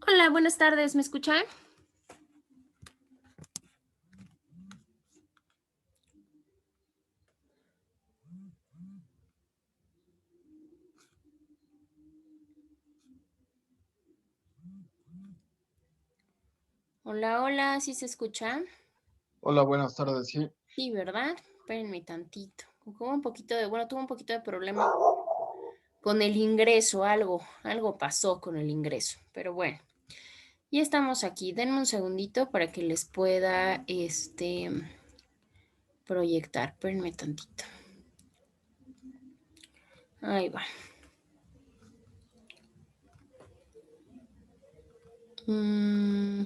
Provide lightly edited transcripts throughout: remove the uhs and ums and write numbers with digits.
Hola, buenas tardes, ¿me escuchan? Hola, hola, ¿sí se escucha? Hola, buenas tardes. Sí, Sí, ¿verdad? Espérenme tantito. Hubo un poquito de, bueno, tuve un poquito de problema con el ingreso, algo pasó con el ingreso, pero bueno, ya estamos aquí. Denme un segundito para que les pueda, proyectar. Espérenme tantito. Ahí va. Mm,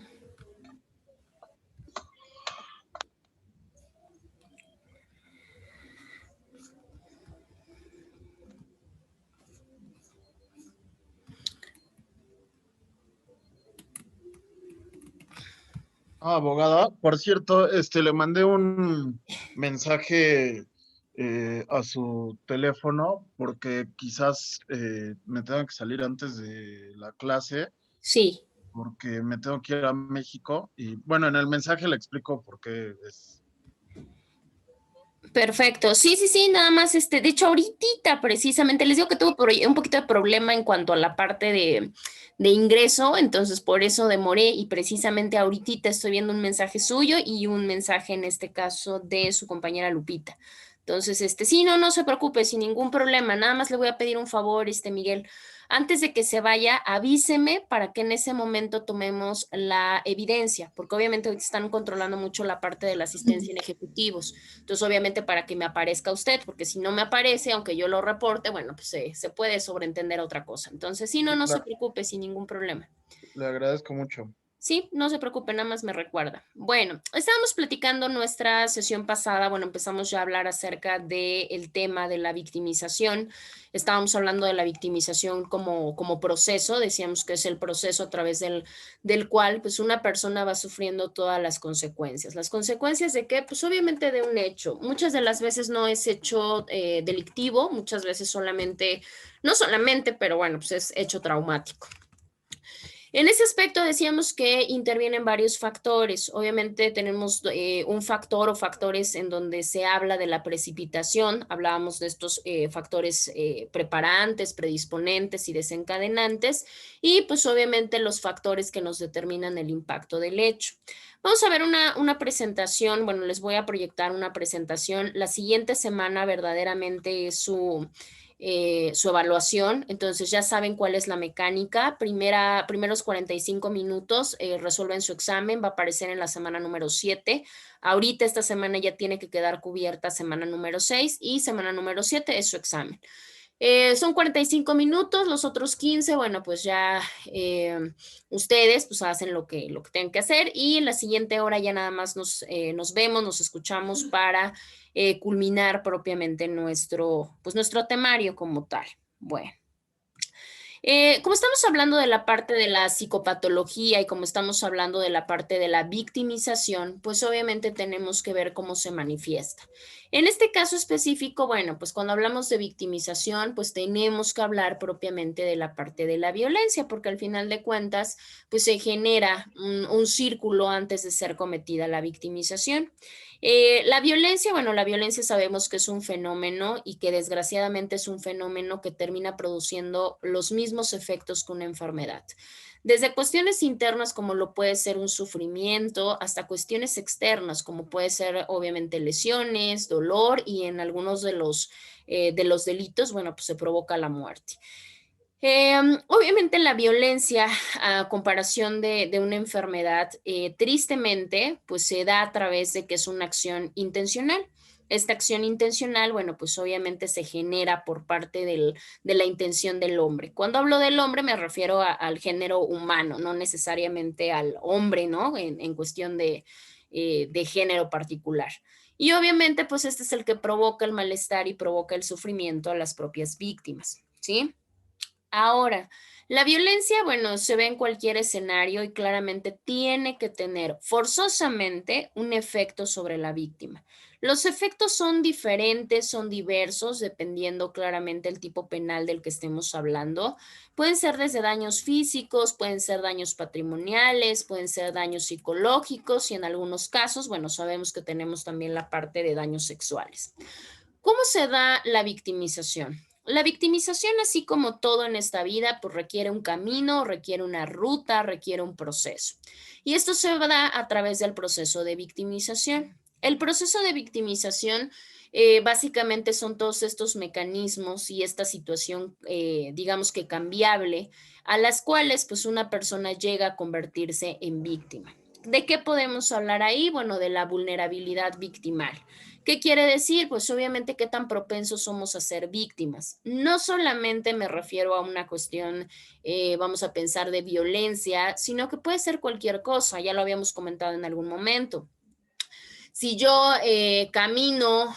abogada. Por cierto, le mandé un mensaje a su teléfono porque quizás me tenga que salir antes de la clase sí. porque me tengo que ir a México y bueno, en el mensaje le explico por qué es. Perfecto. Sí, sí, sí, nada más, de hecho, ahorita precisamente les digo que tuve un poquito de problema en cuanto a la parte de ingreso, entonces por eso demoré y precisamente ahorita estoy viendo un mensaje suyo y un mensaje en este caso de su compañera Lupita. Entonces, sí, no, no se preocupe, sin ningún problema. Nada más le voy a pedir un favor, Miguel. Antes de que se vaya, avíseme para que en ese momento tomemos la evidencia, porque obviamente ahorita están controlando mucho la parte de la asistencia en ejecutivos. Entonces, obviamente, para que me aparezca usted, porque si no me aparece, aunque yo lo reporte, bueno, pues se puede sobreentender otra cosa. Entonces, sí, no, Sí, no se claro, preocupe, sin ningún problema. le agradezco mucho. Sí, no se preocupe, nada más me recuerda. Bueno, estábamos platicando nuestra sesión pasada, bueno, empezamos ya a hablar acerca del tema de la victimización. Estábamos hablando de la victimización como proceso, decíamos que es el proceso a través del cual pues una persona va sufriendo todas las consecuencias. ¿Las consecuencias de qué? Pues obviamente de un hecho. Muchas de las veces no es hecho delictivo, muchas veces solamente, no solamente, pero bueno, pues es hecho traumático. En ese aspecto decíamos que intervienen varios factores. Obviamente tenemos un factor o factores en donde se habla de la precipitación. Hablábamos de estos factores preparantes, predisponentes y desencadenantes. Y pues obviamente los factores que nos determinan el impacto del hecho. Vamos a ver una presentación. Bueno, les voy a proyectar una presentación. La siguiente semana verdaderamente es su evaluación. Entonces ya saben cuál es la mecánica. Primeros 45 minutos resuelven su examen, va a aparecer en la semana número 7. Ahorita esta semana ya tiene que quedar cubierta semana número 6 y semana número 7 es su examen. Son 45 minutos, los otros 15, bueno, pues ya ustedes pues hacen lo que tengan que hacer y en la siguiente hora ya nada más nos vemos, nos escuchamos para culminar propiamente nuestro temario como tal. Bueno. Como estamos hablando de la parte de la psicopatología y como estamos hablando de la parte de la victimización, pues obviamente tenemos que ver cómo se manifiesta. En este caso específico, bueno, pues cuando hablamos de victimización, pues tenemos que hablar propiamente de la parte de la violencia, porque al final de cuentas, pues se genera un círculo antes de ser cometida la victimización. La violencia, bueno, la violencia sabemos que es un fenómeno y que desgraciadamente es un fenómeno que termina produciendo los mismos efectos que una enfermedad. Desde cuestiones internas como lo puede ser un sufrimiento hasta cuestiones externas como puede ser obviamente lesiones, dolor y en algunos de los delitos, bueno, pues se provoca la muerte. Obviamente la violencia a comparación de una enfermedad, tristemente, pues se da a través de que es una acción intencional. Esta acción intencional, bueno, pues obviamente se genera por parte de la intención del hombre. Cuando hablo del hombre me refiero al género humano, no necesariamente al hombre, ¿no? En cuestión de género particular. Y obviamente, pues este es el que provoca el malestar y provoca el sufrimiento a las propias víctimas, ¿sí? Ahora, la violencia, bueno, se ve en cualquier escenario y claramente tiene que tener forzosamente un efecto sobre la víctima. Los efectos son diferentes, son diversos, dependiendo claramente el tipo penal del que estemos hablando. Pueden ser desde daños físicos, pueden ser daños patrimoniales, pueden ser daños psicológicos y en algunos casos, bueno, sabemos que tenemos también la parte de daños sexuales. ¿Cómo se da la victimización? La victimización, así como todo en esta vida, pues requiere un camino, requiere una ruta, requiere un proceso. Y esto se da a través del proceso de victimización. El proceso de victimización básicamente son todos estos mecanismos y esta situación, digamos que cambiable, a las cuales pues una persona llega a convertirse en víctima. ¿De qué podemos hablar ahí? Bueno, de la vulnerabilidad victimal. ¿Qué quiere decir? Pues obviamente qué tan propensos somos a ser víctimas. No solamente me refiero a una cuestión, vamos a pensar, de violencia, sino que puede ser cualquier cosa, ya lo habíamos comentado en algún momento. Si yo camino,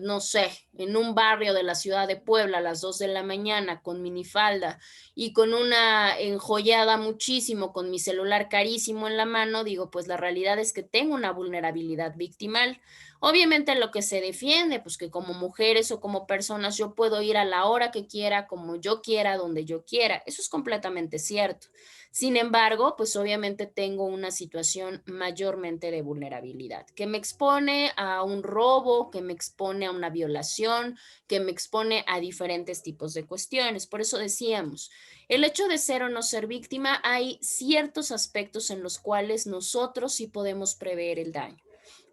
no sé, en un barrio de la ciudad de Puebla a las 2 de la mañana con minifalda y con una enjollada muchísimo, con mi celular carísimo en la mano, digo, pues la realidad es que tengo una vulnerabilidad victimal. Obviamente lo que se defiende, pues que como mujeres o como personas yo puedo ir a la hora que quiera, como yo quiera, donde yo quiera. Eso es completamente cierto. Sin embargo, pues obviamente tengo una situación mayormente de vulnerabilidad, que me expone a un robo, que me expone a una violación, que me expone a diferentes tipos de cuestiones. Por eso decíamos, el hecho de ser o no ser víctima, hay ciertos aspectos en los cuales nosotros sí podemos prever el daño.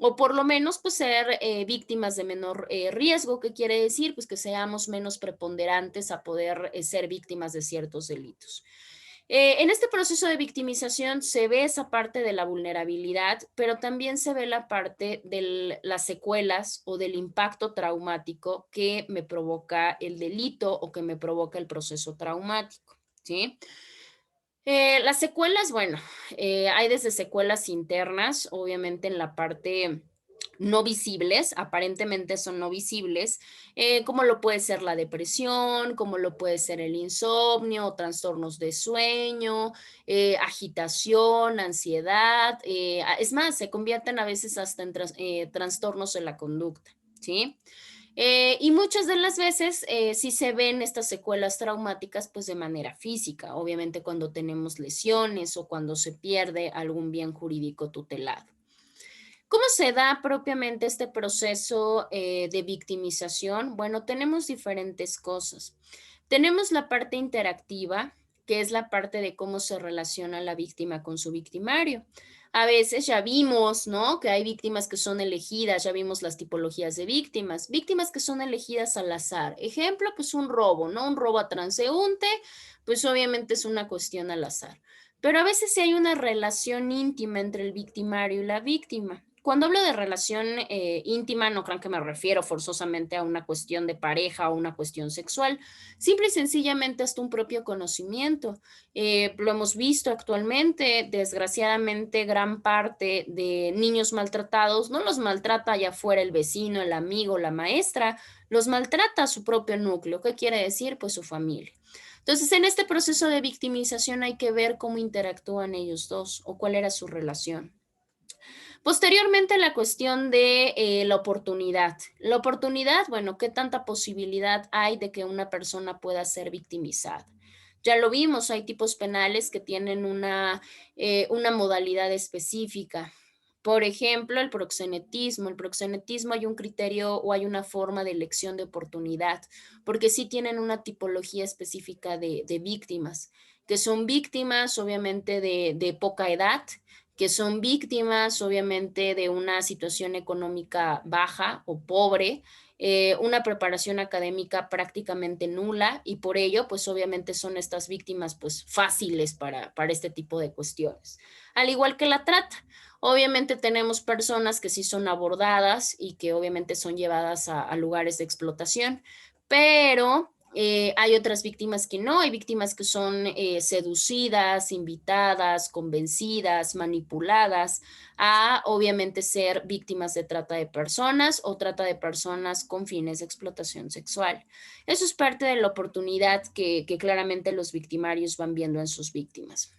O por lo menos, pues ser víctimas de menor riesgo, que quiere decir, pues que seamos menos preponderantes a poder ser víctimas de ciertos delitos. En este proceso de victimización se ve esa parte de la vulnerabilidad, pero también se ve la parte de las secuelas o del impacto traumático que me provoca el delito o que me provoca el proceso traumático, ¿sí? Las secuelas, bueno, hay desde secuelas internas, obviamente en la parte no visibles, aparentemente son no visibles, como lo puede ser la depresión, como lo puede ser el insomnio, trastornos de sueño, agitación, ansiedad, es más, se convierten a veces hasta en trastornos de la conducta, ¿sí? Y muchas de las veces sí se ven estas secuelas traumáticas pues de manera física, obviamente cuando tenemos lesiones o cuando se pierde algún bien jurídico tutelado. ¿Cómo se da propiamente este proceso de victimización? Bueno, tenemos diferentes cosas. Tenemos la parte interactiva, que es la parte de cómo se relaciona la víctima con su victimario. A veces ya vimos, ¿no? Que hay víctimas que son elegidas, ya vimos las tipologías de víctimas, víctimas que son elegidas al azar. Ejemplo, pues un robo, ¿no? Un robo a transeúnte, pues obviamente es una cuestión al azar. Pero a veces sí hay una relación íntima entre el victimario y la víctima. Cuando hablo de relación íntima, no crean que me refiero forzosamente a una cuestión de pareja o una cuestión sexual, simple y sencillamente hasta un propio conocimiento. Lo hemos visto actualmente, desgraciadamente, gran parte de niños maltratados no los maltrata allá afuera el vecino, el amigo, la maestra, los maltrata su propio núcleo. ¿Qué quiere decir? Pues su familia. Entonces, en este proceso de victimización hay que ver cómo interactúan ellos dos o cuál era su relación. Posteriormente, la cuestión de la oportunidad. La oportunidad, bueno, ¿qué tanta posibilidad hay de que una persona pueda ser victimizada? Ya lo vimos, hay tipos penales que tienen una modalidad específica. Por ejemplo, el proxenetismo. El proxenetismo hay un criterio o hay una forma de elección de oportunidad, porque sí tienen una tipología específica de víctimas, que son víctimas obviamente de poca edad, que son víctimas obviamente de una situación económica baja o pobre, una preparación académica prácticamente nula y por ello pues obviamente son estas víctimas pues fáciles para este tipo de cuestiones. Al igual que la trata. Obviamente tenemos personas que sí son abordadas y que obviamente son llevadas a lugares de explotación, pero hay otras víctimas que no, hay víctimas que son seducidas, invitadas, convencidas, manipuladas a obviamente ser víctimas de trata de personas o trata de personas con fines de explotación sexual. Eso es parte de la oportunidad que claramente los victimarios van viendo en sus víctimas.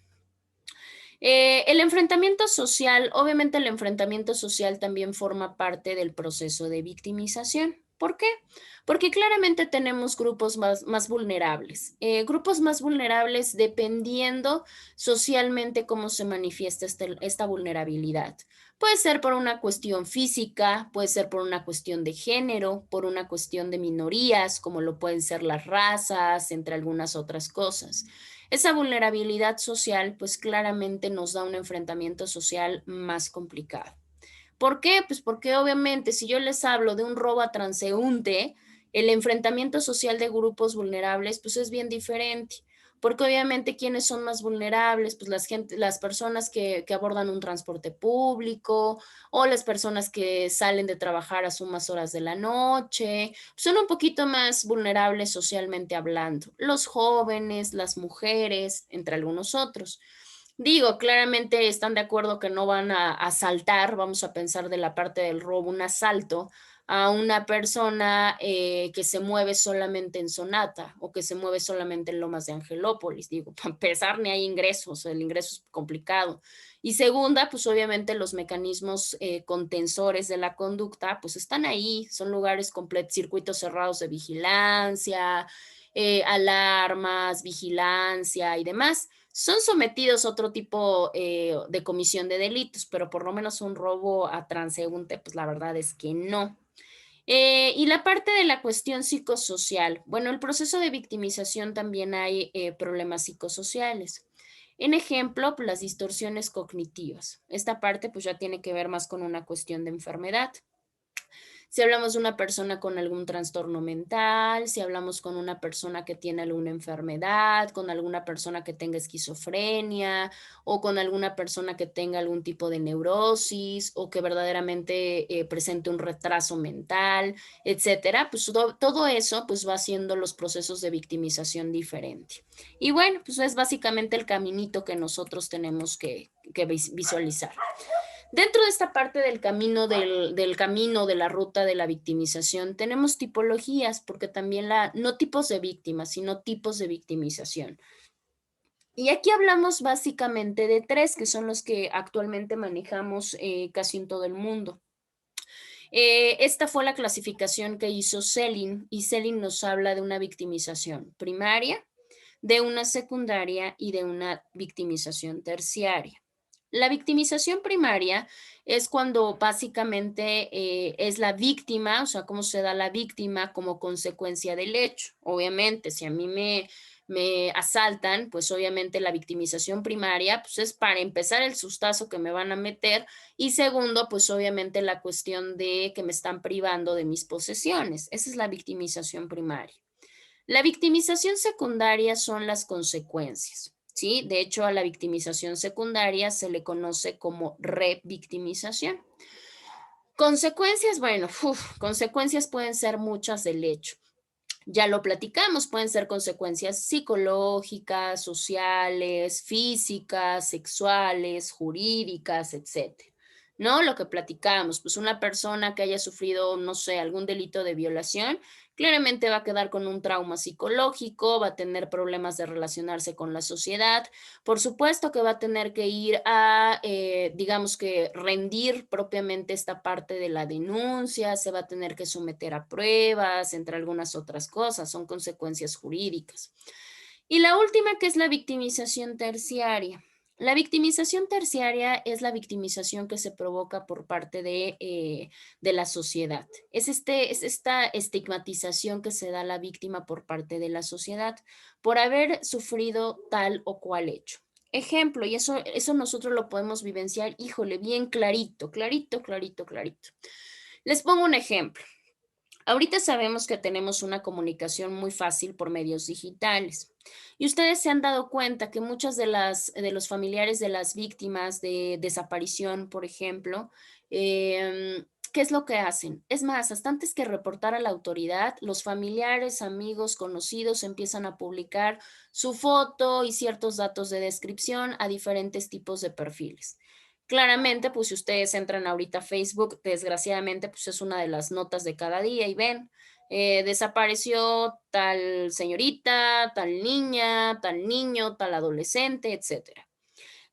El enfrentamiento social, obviamente el enfrentamiento social también forma parte del proceso de victimización. ¿Por qué? Porque claramente tenemos grupos más vulnerables. Grupos más vulnerables dependiendo socialmente cómo se manifiesta esta vulnerabilidad. Puede ser por una cuestión física, puede ser por una cuestión de género, por una cuestión de minorías, como lo pueden ser las razas, entre algunas otras cosas. Esa vulnerabilidad social, pues claramente nos da un enfrentamiento social más complicado. ¿Por qué? Pues porque obviamente si yo les hablo de un robo a transeúnte, el enfrentamiento social de grupos vulnerables, pues es bien diferente. Porque obviamente, ¿quiénes son más vulnerables? Pues las personas que abordan un transporte público o las personas que salen de trabajar a sumas horas de la noche, son un poquito más vulnerables socialmente hablando. Los jóvenes, las mujeres, entre algunos otros. Digo, claramente están de acuerdo que no van a asaltar, vamos a pensar de la parte del robo, un asalto a una persona que se mueve solamente en Sonata o que se mueve solamente en Lomas de Angelópolis. Digo, para empezar, ni hay ingresos, el ingreso es complicado. Y segunda, pues obviamente los mecanismos contensores de la conducta, pues están ahí, son lugares completos, circuitos cerrados de vigilancia, alarmas, vigilancia y demás son sometidos a otro tipo de comisión de delitos, pero por lo menos un robo a transeúnte, pues la verdad es que no. Y la parte de la cuestión psicosocial. Bueno, el proceso de victimización también hay problemas psicosociales. En ejemplo, pues, las distorsiones cognitivas. Esta parte pues ya tiene que ver más con una cuestión de enfermedad. Si hablamos de una persona con algún trastorno mental, si hablamos con una persona que tiene alguna enfermedad, con alguna persona que tenga esquizofrenia o con alguna persona que tenga algún tipo de neurosis o que verdaderamente presente un retraso mental, etcétera, pues todo eso pues va haciendo los procesos de victimización diferente. Y bueno, pues es básicamente el caminito que nosotros tenemos que visualizar. Dentro de esta parte del camino, del camino de la ruta de la victimización, tenemos tipologías, porque también no tipos de víctimas, sino tipos de victimización. Y aquí hablamos básicamente de tres, que son los que actualmente manejamos casi en todo el mundo. Esta fue la clasificación que hizo Selin, y Selin nos habla de una victimización primaria, de una secundaria y de una victimización terciaria. La victimización primaria es cuando básicamente es la víctima, o sea, cómo se da la víctima como consecuencia del hecho. Obviamente, si a mí me asaltan, pues obviamente la victimización primaria, pues es para empezar el sustazo que me van a meter y segundo, pues obviamente la cuestión de que me están privando de mis posesiones. Esa es la victimización primaria. La victimización secundaria son las consecuencias, ¿sí? De hecho, a la victimización secundaria se le conoce como revictimización. Consecuencias, bueno, consecuencias pueden ser muchas del hecho. Ya lo platicamos, pueden ser consecuencias psicológicas, sociales, físicas, sexuales, jurídicas, etcétera. ¿No? Lo que platicamos, pues una persona que haya sufrido, no sé, algún delito de violación, claramente va a quedar con un trauma psicológico, va a tener problemas de relacionarse con la sociedad, por supuesto que va a tener que ir a, digamos que rendir propiamente esta parte de la denuncia, se va a tener que someter a pruebas, entre algunas otras cosas, son consecuencias jurídicas. Y la última que es la victimización terciaria. La victimización terciaria es la victimización que se provoca por parte de la sociedad. Es esta estigmatización que se da a la víctima por parte de la sociedad por haber sufrido tal o cual hecho. Ejemplo, y eso nosotros lo podemos vivenciar, híjole, bien clarito, clarito, clarito, clarito. Les pongo un ejemplo. Ahorita sabemos que tenemos una comunicación muy fácil por medios digitales. Y ustedes se han dado cuenta que muchas de los familiares de las víctimas de desaparición, por ejemplo, ¿qué es lo que hacen? Es más, hasta antes que reportar a la autoridad, los familiares, amigos, conocidos empiezan a publicar su foto y ciertos datos de descripción a diferentes tipos de perfiles. Claramente, pues si ustedes entran ahorita a Facebook, desgraciadamente, pues es una de las notas de cada día y ven, desapareció tal señorita, tal niña, tal niño, tal adolescente, etcétera.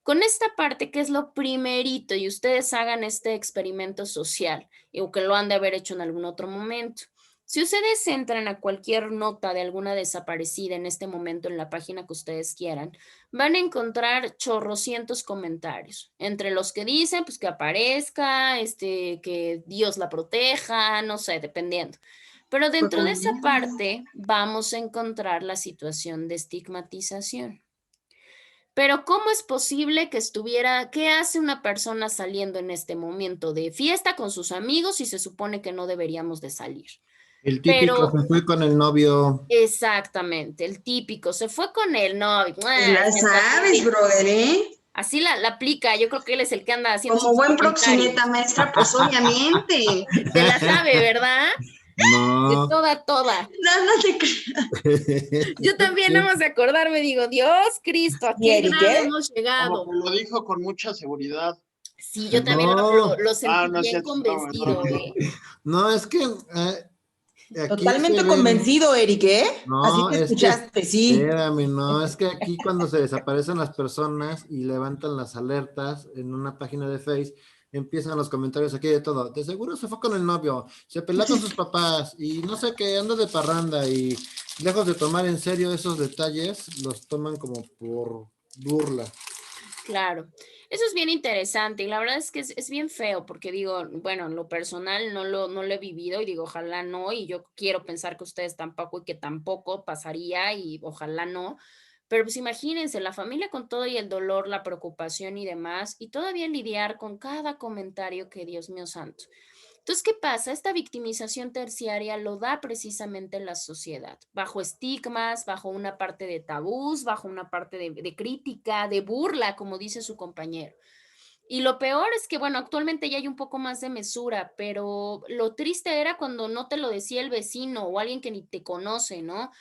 Con esta parte, que es lo primerito, y ustedes hagan este experimento social, o que lo han de haber hecho en algún otro momento. Si ustedes entran a cualquier nota de alguna desaparecida en este momento en la página que ustedes quieran, van a encontrar chorrocientos comentarios, entre los que dicen pues que aparezca, que Dios la proteja, no sé, dependiendo. Pero dentro de esa Recomiendo. parte vamos a encontrar la situación de estigmatización. Pero ¿cómo es posible que estuviera, qué hace una persona saliendo en este momento de fiesta con sus amigos y se supone que no deberíamos de salir? El típico Pero se fue con el novio. exactamente, el típico, se fue con el novio, Te la y hasta sabes, brother, ¿eh? así la aplica, yo creo que él es el que anda haciendo Como sus buen comentarios. proxeneta, maestra, pues obviamente. Se la sabe, ¿verdad? De No. toda, toda. No, no te creas. Yo también nada más de acordarme digo, Dios Cristo, ¿a ¿Y qué Eric, grado qué? hemos Como llegado? que lo dijo con mucha seguridad. Sí, yo también No, lo sentí No es bien cierto, es broma, es broma. convencido, ¿eh? no, es que aquí se Totalmente ven, convencido, Eric, ¿eh? Así no, te es que, escuchaste, sí. espérame, no, es que aquí cuando se desaparecen las personas y levantan las alertas en una página de Face, empiezan los comentarios aquí de todo. De seguro se fue con el novio, se peleó con sus papás y no sé qué, anda de parranda y lejos de tomar en serio esos detalles, los toman como por burla. Claro, eso es bien interesante y la verdad es que es bien feo porque digo, bueno, en lo personal no lo he vivido y digo, ojalá no, y yo quiero pensar que ustedes tampoco y que tampoco pasaría y ojalá no, pero pues imagínense, la familia con todo y el dolor, la preocupación y demás, y todavía lidiar con cada comentario que Dios mío santo. Entonces, ¿qué pasa? Esta victimización terciaria lo da precisamente la sociedad, bajo estigmas, bajo una parte de tabús, bajo una parte de crítica, de burla, como dice su compañero. Y lo peor es que, bueno, actualmente ya hay un poco más de mesura, pero lo triste era cuando no te lo decía el vecino o alguien que ni te conoce, ¿no?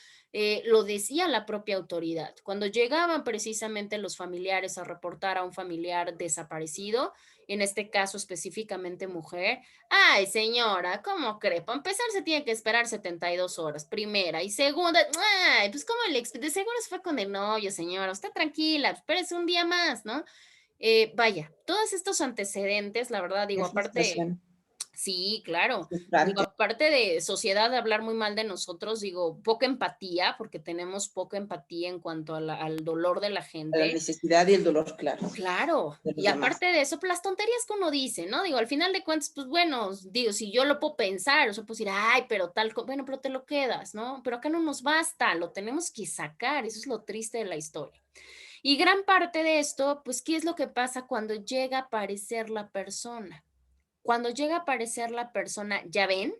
Lo decía la propia autoridad. Cuando llegaban precisamente los familiares a reportar a un familiar desaparecido, en este caso específicamente mujer, ay señora, ¿cómo cree? Para empezar se tiene que esperar 72 horas, primera, y segunda, ay, pues como de seguro se fue con el novio, señora, usted tranquila, espérese un día más, ¿no? Vaya, todos estos antecedentes, la verdad, digo, Qué aparte, frustración, sí, claro, digo, frustrante. aparte de sociedad, de hablar muy mal de nosotros, digo, poca empatía, porque tenemos poca empatía en cuanto a al dolor de la A la gente. necesidad y el dolor, claro, Claro, de los y demás. aparte de eso, pues las tonterías que uno dice, ¿no? Digo, al final de cuentas, pues bueno, digo, si yo lo puedo pensar, o sea, pues decir, ay, pero tal, bueno, pero te lo quedas, ¿no? Pero acá no nos basta, lo tenemos que sacar, eso es lo triste de la historia. Y gran parte de esto, pues, ¿qué es lo que pasa cuando llega a aparecer la persona? Cuando llega a aparecer la persona, ¿ya ven?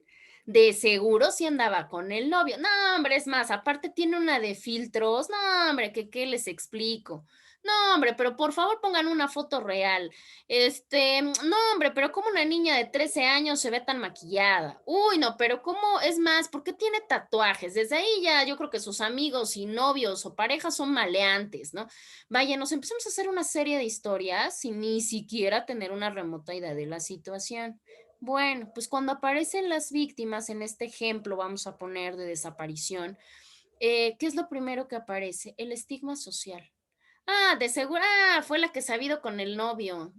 De seguro si andaba con el novio. No, hombre, es más, aparte tiene una de filtros. No, hombre, que qué les explico. No, hombre, pero por favor pongan una foto real. No, hombre, pero como una niña de 13 años se ve tan maquillada. Uy, no, pero cómo es más, ¿por qué tiene tatuajes? Desde ahí ya yo creo que sus amigos y novios o parejas son maleantes, ¿no? Vaya, nos empezamos a hacer una serie de historias sin ni siquiera tener una remota idea de la situación. Bueno, pues cuando aparecen las víctimas, en este ejemplo vamos a poner de desaparición, ¿qué es lo primero que aparece? El estigma social. Ah, de seguro, fue la que se ha ido con el novio.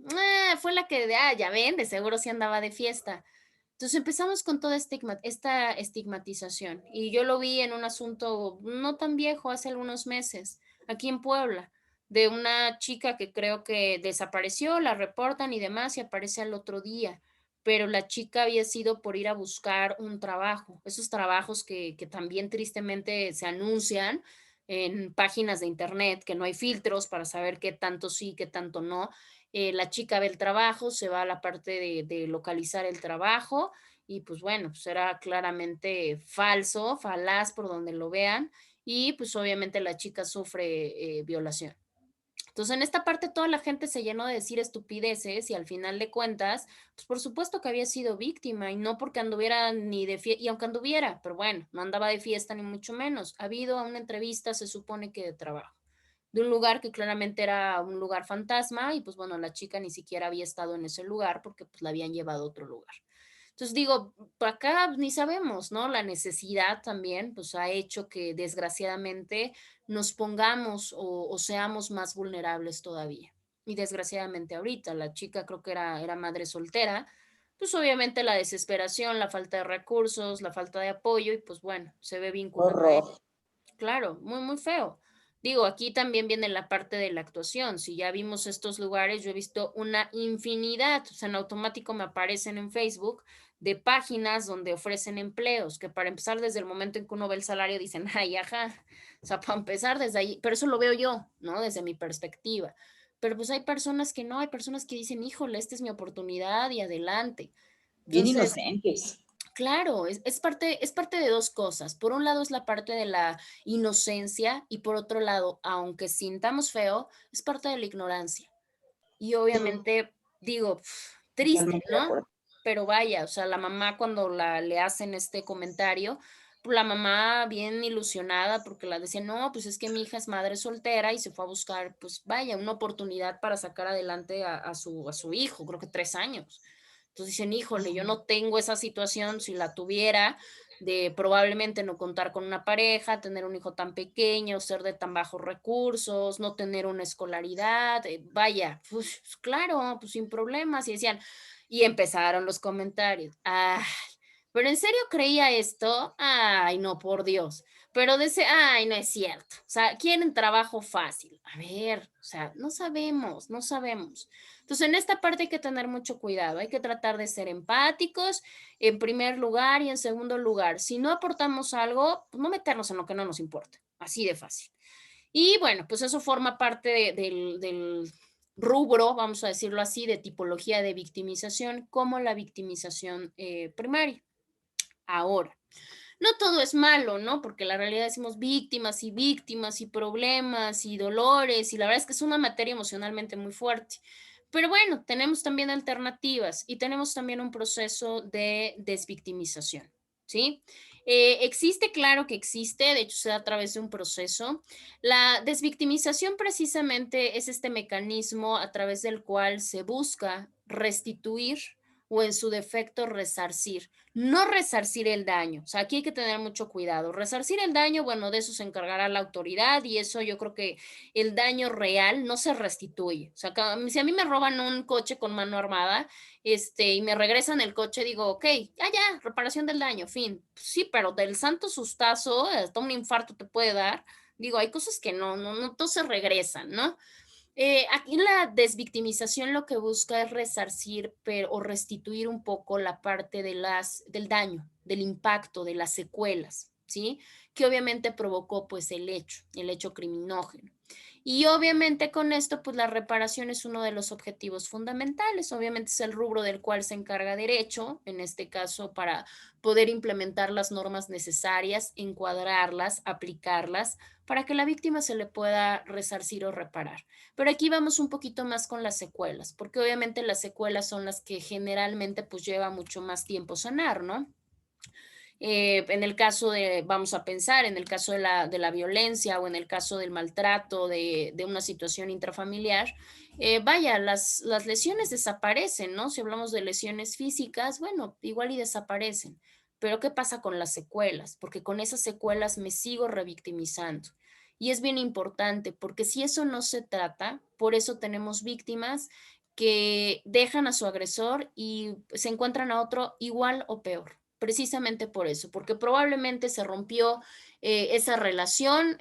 Fue la que, ya ven, de seguro sí andaba de fiesta. Entonces empezamos con toda esta estigmatización y yo lo vi en un asunto no tan viejo, hace algunos meses, aquí en Puebla, de una chica que creo que desapareció, la reportan y demás y aparece al otro día, pero la chica había sido por ir a buscar un trabajo, esos trabajos que también tristemente se anuncian en páginas de internet, que no hay filtros para saber qué tanto sí, qué tanto no. La chica ve el trabajo, se va a la parte de localizar el trabajo y pues bueno, pues era claramente falso, falaz por donde lo vean y pues obviamente la chica sufre violación. Entonces, en esta parte toda la gente se llenó de decir estupideces y al final de cuentas, pues por supuesto que había sido víctima y no porque anduviera ni de fiesta, y aunque anduviera, pero bueno, no andaba de fiesta ni mucho menos. Ha habido una entrevista, se supone que de trabajo, de un lugar que claramente era un lugar fantasma y pues bueno, la chica ni siquiera había estado en ese lugar porque pues la habían llevado a otro lugar. Entonces digo, por acá ni sabemos, ¿no? La necesidad también pues ha hecho que desgraciadamente nos pongamos o seamos más vulnerables todavía. y desgraciadamente ahorita la chica creo que era madre soltera, pues obviamente la desesperación, la falta de recursos, la falta de apoyo y pues bueno, se ve vinculado a Horror. ello. Claro, muy, muy feo. Digo, aquí también viene la parte de la actuación. Si ya vimos estos lugares, yo he visto una infinidad, o sea, en automático me aparecen en Facebook de páginas donde ofrecen empleos, que para empezar desde el momento en que uno ve el salario dicen, ay, ajá, o sea, para empezar desde ahí, pero eso lo veo yo, ¿no? Desde mi perspectiva. Pero pues hay personas que no, hay personas que dicen, híjole, esta es mi oportunidad y adelante. Bien Entonces, inocentes. claro, es parte de dos cosas. Por un lado es la parte de la inocencia y por otro lado, aunque sintamos feo, es parte de la ignorancia. Y obviamente, digo, triste, Totalmente de ¿no? acuerdo. Pero vaya, o sea, la mamá cuando le hacen este comentario, pues la mamá bien ilusionada porque la decía, no, pues es que mi hija es madre soltera y se fue a buscar, pues vaya, una oportunidad para sacar adelante a su hijo, creo que 3 años. Entonces dicen, híjole, yo no tengo esa situación, si la tuviera, de probablemente no contar con una pareja, tener un hijo tan pequeño, ser de tan bajos recursos, no tener una escolaridad, vaya, pues claro, pues sin problemas. Y decían, y empezaron los comentarios, ay, pero ¿en serio creía esto? Ay, no, por Dios. Pero de ese, ay, no es cierto. O sea, quieren trabajo fácil. A ver, o sea, no sabemos, no sabemos. Entonces, en esta parte hay que tener mucho cuidado, hay que tratar de ser empáticos en primer lugar y en segundo lugar, si no aportamos algo, pues no meternos en lo que no nos importa, así de fácil. Y bueno, pues eso forma parte del rubro, vamos a decirlo así, de tipología de victimización, como la victimización primaria. Ahora, no todo es malo, ¿no? Porque la realidad decimos víctimas y problemas y dolores y la verdad es que es una materia emocionalmente muy fuerte. Pero bueno, tenemos también alternativas y tenemos también un proceso de desvictimización, ¿sí? Existe, claro que existe, de hecho se da a través de un proceso. La desvictimización precisamente es este mecanismo a través del cual se busca restituir o en su defecto resarcir, no resarcir el daño. O sea, aquí hay que tener mucho cuidado. Resarcir el daño, bueno, de eso se encargará la autoridad y eso yo creo que el daño real no se restituye. O sea, si a mí me roban un coche con mano armada, y me regresan el coche, digo, ok, ya, reparación del daño, fin. Sí, pero del santo sustazo, hasta un infarto te puede dar. Digo, hay cosas que no todos se regresan, ¿no? Aquí la desvictimización lo que busca es resarcir o restituir un poco la parte del daño, del impacto, de las secuelas, ¿sí? Que obviamente provocó pues el hecho criminógeno. Y obviamente con esto pues la reparación es uno de los objetivos fundamentales, obviamente es el rubro del cual se encarga derecho, en este caso para poder implementar las normas necesarias, encuadrarlas, aplicarlas, para que la víctima se le pueda resarcir o reparar. Pero aquí vamos un poquito más con las secuelas, porque obviamente las secuelas son las que generalmente pues lleva mucho más tiempo sanar, ¿no? En el caso vamos a pensar, en el caso de la violencia o en el caso del maltrato, de una situación intrafamiliar, vaya, las lesiones desaparecen, ¿no? Si hablamos de lesiones físicas, bueno, igual y desaparecen. Pero ¿qué pasa con las secuelas? Porque con esas secuelas me sigo revictimizando. Y es bien importante, porque si eso no se trata, por eso tenemos víctimas que dejan a su agresor y se encuentran a otro igual o peor precisamente por eso, porque probablemente se rompió esa relación,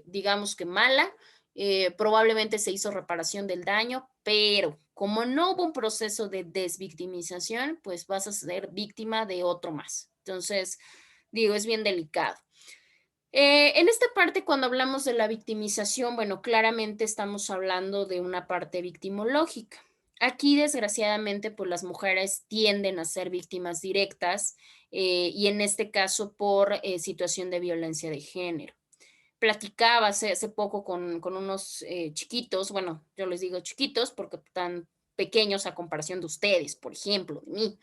digamos que mala, probablemente se hizo reparación del daño, pero como no hubo un proceso de desvictimización, pues vas a ser víctima de otro más. Entonces, digo, es bien delicado. En esta parte, cuando hablamos de la victimización, bueno, claramente estamos hablando de una parte victimológica. Aquí, desgraciadamente, pues las mujeres tienden a ser víctimas directas y en este caso por situación de violencia de género. Platicaba hace poco con unos chiquitos, bueno, yo les digo chiquitos porque están pequeños a comparación de ustedes, por ejemplo, de mí.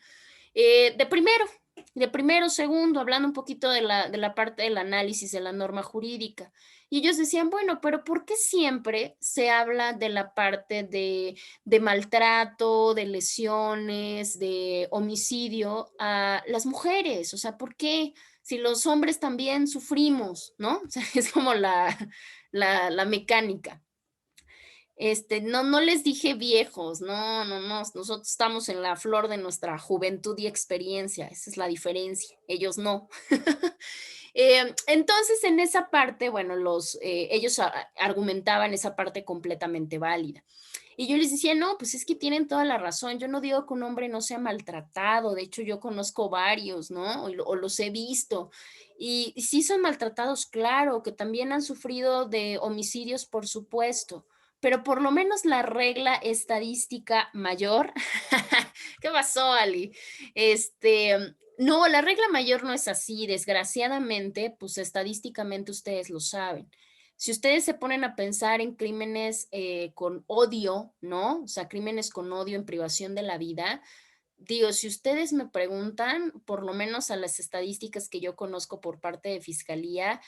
De primero, segundo, hablando un poquito de la parte del análisis de la norma jurídica. Y ellos decían, bueno, pero ¿por qué siempre se habla de la parte de maltrato, de lesiones, de homicidio a las mujeres? O sea, ¿por qué? Si los hombres también sufrimos, ¿no? O sea, es como la mecánica. No les dije viejos, no, nosotros estamos en la flor de nuestra juventud y experiencia, esa es la diferencia, ellos no. Entonces, en esa parte, bueno, ellos argumentaban esa parte completamente válida. Y yo les decía, no, pues es que tienen toda la razón. Yo no digo que un hombre no sea maltratado. De hecho, yo conozco varios, ¿no? O los he visto. Y sí son maltratados, claro, que también han sufrido de homicidios, por supuesto. Pero por lo menos la regla estadística mayor. ¿Qué pasó, Ali? No, la regla mayor no es así. Desgraciadamente, pues estadísticamente ustedes lo saben. Si ustedes se ponen a pensar en crímenes con odio, ¿no? O sea, crímenes con odio en privación de la vida, digo, si ustedes me preguntan, por lo menos a las estadísticas que yo conozco por parte de Fiscalía,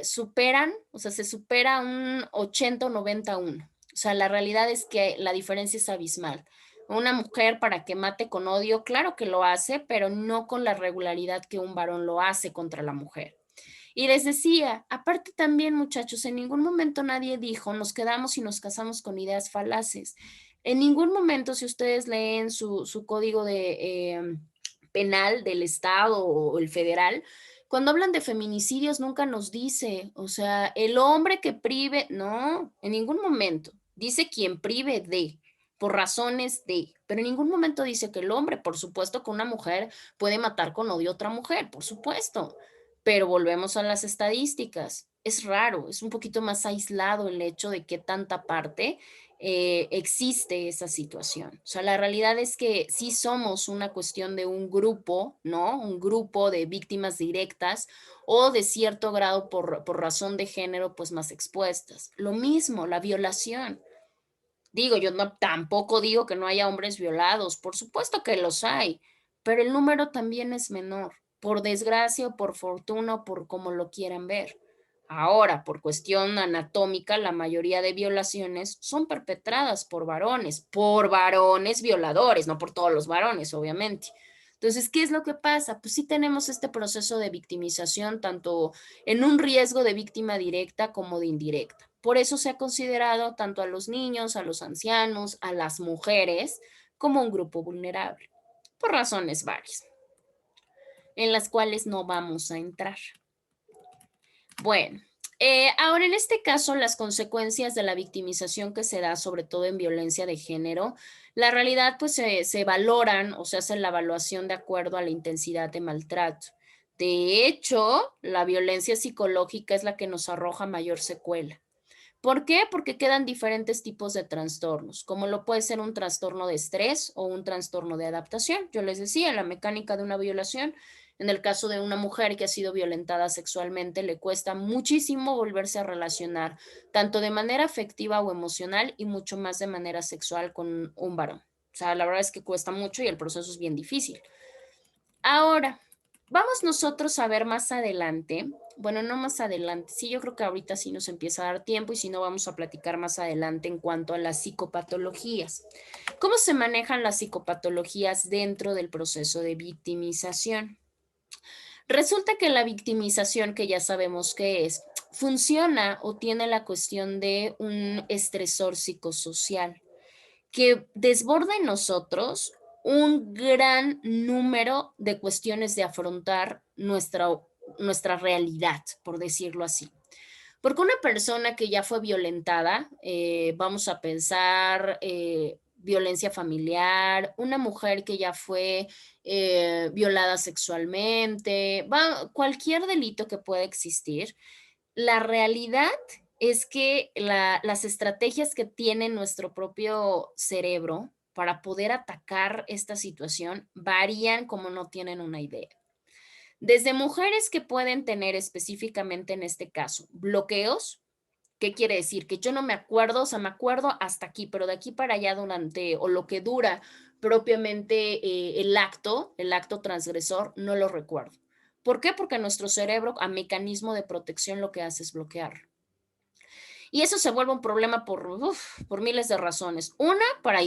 superan, o sea, se supera un 80 o 90 a 1. O sea, la realidad es que la diferencia es abismal. Una mujer para que mate con odio, claro que lo hace, pero no con la regularidad que un varón lo hace contra la mujer. Y les decía, aparte también, muchachos, en ningún momento nadie dijo, nos quedamos y nos casamos con ideas falaces. En ningún momento, si ustedes leen su código penal del Estado o el federal, cuando hablan de feminicidios nunca nos dice, o sea, el hombre que prive, no, en ningún momento. Dice quien prive de, por razones de, pero en ningún momento dice que el hombre, por supuesto que una mujer puede matar con odio a otra mujer, por supuesto, pero volvemos a las estadísticas. Es raro, es un poquito más aislado el hecho de que tanta parte existe esa situación. O sea, la realidad es que sí somos una cuestión de un grupo, ¿no? Un grupo de víctimas directas o de cierto grado por razón de género, pues más expuestas. Lo mismo, la violación. Digo, yo no, tampoco digo que no haya hombres violados, por supuesto que los hay, pero el número también es menor, por desgracia o por fortuna o por como lo quieran ver. Ahora, por cuestión anatómica, la mayoría de violaciones son perpetradas por varones violadores, no por todos los varones, obviamente. Entonces, ¿qué es lo que pasa? Pues sí tenemos este proceso de victimización, tanto en un riesgo de víctima directa como de indirecta. Por eso se ha considerado tanto a los niños, a los ancianos, a las mujeres como un grupo vulnerable, por razones varias, en las cuales no vamos a entrar. Bueno, ahora en este caso, las consecuencias de la victimización que se da, sobre todo en violencia de género, la realidad pues se valoran o se hace la evaluación de acuerdo a la intensidad de maltrato. De hecho, la violencia psicológica es la que nos arroja mayor secuela. ¿Por qué? Porque quedan diferentes tipos de trastornos, como lo puede ser un trastorno de estrés o un trastorno de adaptación. Yo les decía, la mecánica de una violación, en el caso de una mujer que ha sido violentada sexualmente, le cuesta muchísimo volverse a relacionar, tanto de manera afectiva o emocional y mucho más de manera sexual con un varón. O sea, la verdad es que cuesta mucho y el proceso es bien difícil. Ahora, vamos nosotros a ver más adelante, bueno, no más adelante, sí, yo creo que ahorita sí nos empieza a dar tiempo y si no vamos a platicar más adelante en cuanto a las psicopatologías. ¿Cómo se manejan las psicopatologías dentro del proceso de victimización? Resulta que la victimización, que ya sabemos qué es, funciona o tiene la cuestión de un estresor psicosocial que desborda en nosotros un gran número de cuestiones de afrontar nuestra realidad, por decirlo así. Porque una persona que ya fue violentada, vamos a pensar violencia familiar, una mujer que ya fue violada sexualmente, cualquier delito que pueda existir, la realidad es que las estrategias que tiene nuestro propio cerebro para poder atacar esta situación varían como no tienen una idea. Desde mujeres que pueden tener específicamente en este caso bloqueos. ¿Qué quiere decir? Que yo no me acuerdo, o sea, me acuerdo hasta aquí, pero de aquí para allá durante, o lo que dura propiamente el acto transgresor, no lo recuerdo. ¿Por qué? Porque nuestro cerebro, a mecanismo de protección, lo que hace es bloquear. Y eso se vuelve un problema por miles de razones. Una,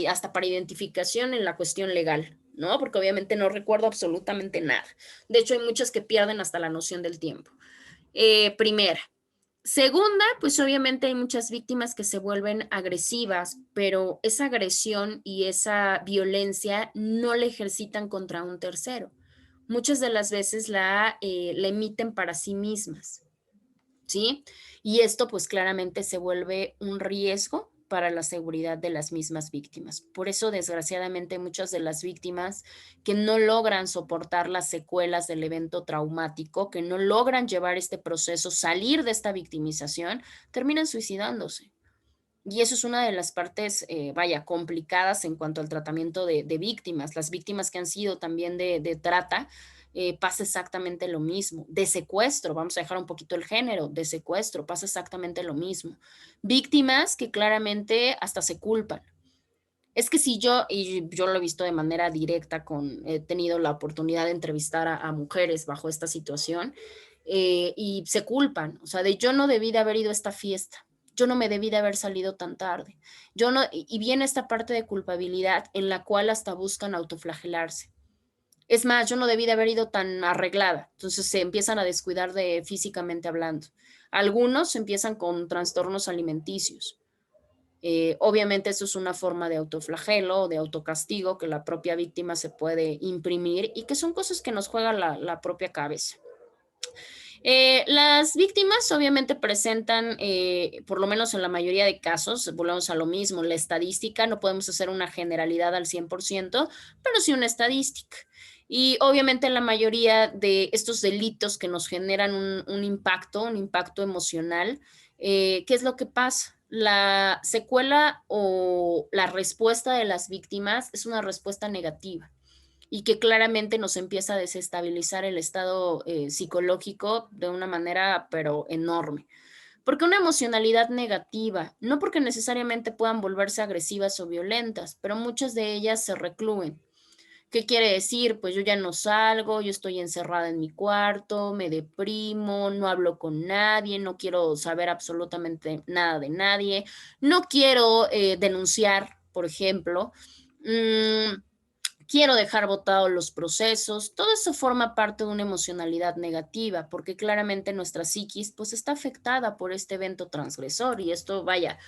hasta para identificación en la cuestión legal, ¿no? Porque obviamente no recuerdo absolutamente nada. De hecho, hay muchas que pierden hasta la noción del tiempo. Primera. Segunda, pues obviamente hay muchas víctimas que se vuelven agresivas, pero esa agresión y esa violencia no la ejercitan contra un tercero. Muchas de las veces la emiten para sí mismas, ¿sí? Y esto pues claramente se vuelve un riesgo para la seguridad de las mismas víctimas. Por eso, desgraciadamente, muchas de las víctimas que no logran soportar las secuelas del evento traumático, que no logran llevar este proceso, salir de esta victimización, terminan suicidándose. Y eso es una de las partes, vaya, complicadas en cuanto al tratamiento de víctimas. Las víctimas que han sido también de trata, pasa exactamente lo mismo. De secuestro, vamos a dejar un poquito el género, de secuestro, pasa exactamente lo mismo. Víctimas que claramente hasta se culpan. Es que si yo, y yo lo he visto de manera directa, he tenido la oportunidad de entrevistar a mujeres bajo esta situación, y se culpan, o sea, de yo no debí de haber ido a esta fiesta, yo no me debí de haber salido tan tarde, yo no, y viene esta parte de culpabilidad en la cual hasta buscan autoflagelarse. Es más, yo no debí de haber ido tan arreglada, entonces se empiezan a descuidar de físicamente hablando. Algunos empiezan con trastornos alimenticios. Obviamente eso es una forma de autoflagelo o de autocastigo que la propia víctima se puede imprimir y que son cosas que nos juega la propia cabeza. Las víctimas obviamente presentan, por lo menos en la mayoría de casos, volvemos a lo mismo, la estadística, no podemos hacer una generalidad al 100%, pero sí una estadística. Y obviamente en la mayoría de estos delitos que nos generan un impacto emocional, ¿qué es lo que pasa? La secuela o la respuesta de las víctimas es una respuesta negativa y que claramente nos empieza a desestabilizar el estado psicológico de una manera, pero enorme. Porque una emocionalidad negativa, no porque necesariamente puedan volverse agresivas o violentas, pero muchas de ellas se reclúen. ¿Qué quiere decir? Pues yo ya no salgo, yo estoy encerrada en mi cuarto, me deprimo, no hablo con nadie, no quiero saber absolutamente nada de nadie, no quiero denunciar, por ejemplo. Quiero dejar botados los procesos, todo eso forma parte de una emocionalidad negativa, porque claramente nuestra psiquis pues está afectada por este evento transgresor y esto, vaya,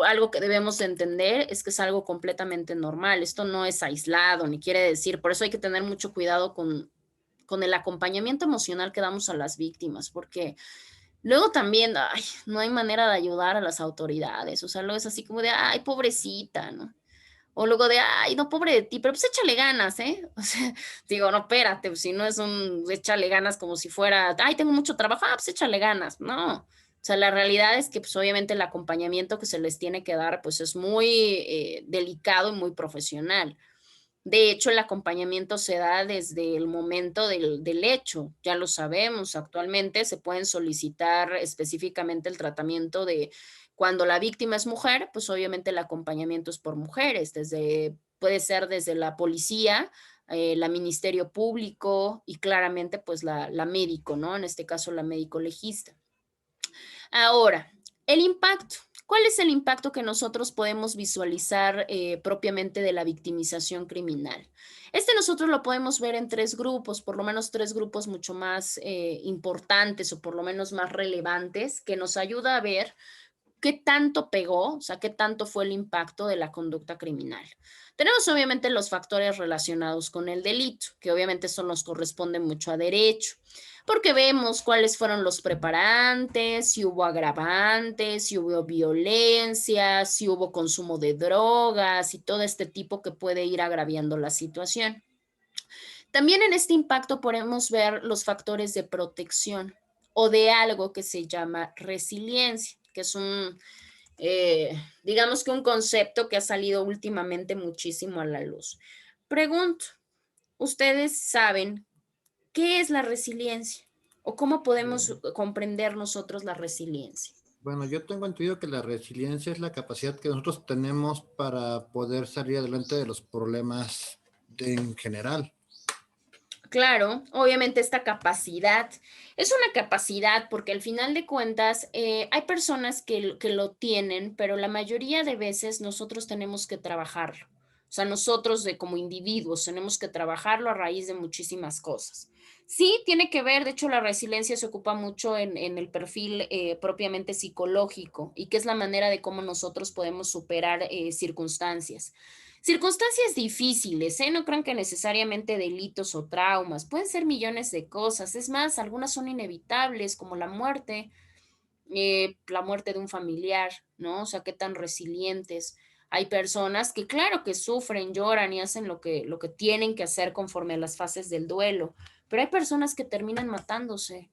algo que debemos de entender es que es algo completamente normal, esto no es aislado, ni quiere decir, por eso hay que tener mucho cuidado con el acompañamiento emocional que damos a las víctimas, porque luego también, ay, no hay manera de ayudar a las autoridades, o sea, luego es así como de, ay, pobrecita, ¿no? O luego de, ay, no, pobre de ti, pero pues échale ganas, ¿eh? O sea, digo, no, espérate, pues, si no es échale ganas como si fuera, ay, tengo mucho trabajo, pues échale ganas. No, o sea, la realidad es que pues obviamente el acompañamiento que se les tiene que dar pues es muy delicado y muy profesional. De hecho, el acompañamiento se da desde el momento del hecho, ya lo sabemos, actualmente se pueden solicitar específicamente el tratamiento de cuando la víctima es mujer, pues obviamente el acompañamiento es por mujeres, puede ser desde la policía, la Ministerio Público y claramente pues la médico, ¿no? En este caso la médico legista. Ahora, el impacto. ¿Cuál es el impacto que nosotros podemos visualizar propiamente de la victimización criminal? Nosotros lo podemos ver en tres grupos, por lo menos tres grupos mucho más importantes o por lo menos más relevantes, que nos ayuda a ver qué tanto pegó, o sea, qué tanto fue el impacto de la conducta criminal. Tenemos obviamente los factores relacionados con el delito, que obviamente eso nos corresponde mucho a derecho, porque vemos cuáles fueron los preparantes, si hubo agravantes, si hubo violencia, si hubo consumo de drogas y todo este tipo que puede ir agraviando la situación. También en este impacto podemos ver los factores de protección o de algo que se llama resiliencia, que es digamos que un concepto que ha salido últimamente muchísimo a la luz. Pregunto, ¿ustedes saben qué es la resiliencia? ¿O cómo podemos comprender nosotros la resiliencia? Bueno, yo tengo entendido que la resiliencia es la capacidad que nosotros tenemos para poder salir adelante de los problemas en general. Claro, obviamente esta capacidad es una capacidad porque al final de cuentas hay personas que lo tienen, pero la mayoría de veces nosotros tenemos que trabajarlo. O sea, nosotros como individuos tenemos que trabajarlo a raíz de muchísimas cosas. Sí, tiene que ver, de hecho la resiliencia se ocupa mucho en el perfil propiamente psicológico y que es la manera de cómo nosotros podemos superar circunstancias. Circunstancias difíciles, ¿eh? No crean que necesariamente delitos o traumas, pueden ser millones de cosas, es más, algunas son inevitables como la muerte de un familiar, ¿no? O sea, qué tan resilientes. Hay personas que claro que sufren, lloran y hacen lo que tienen que hacer conforme a las fases del duelo, pero hay personas que terminan matándose.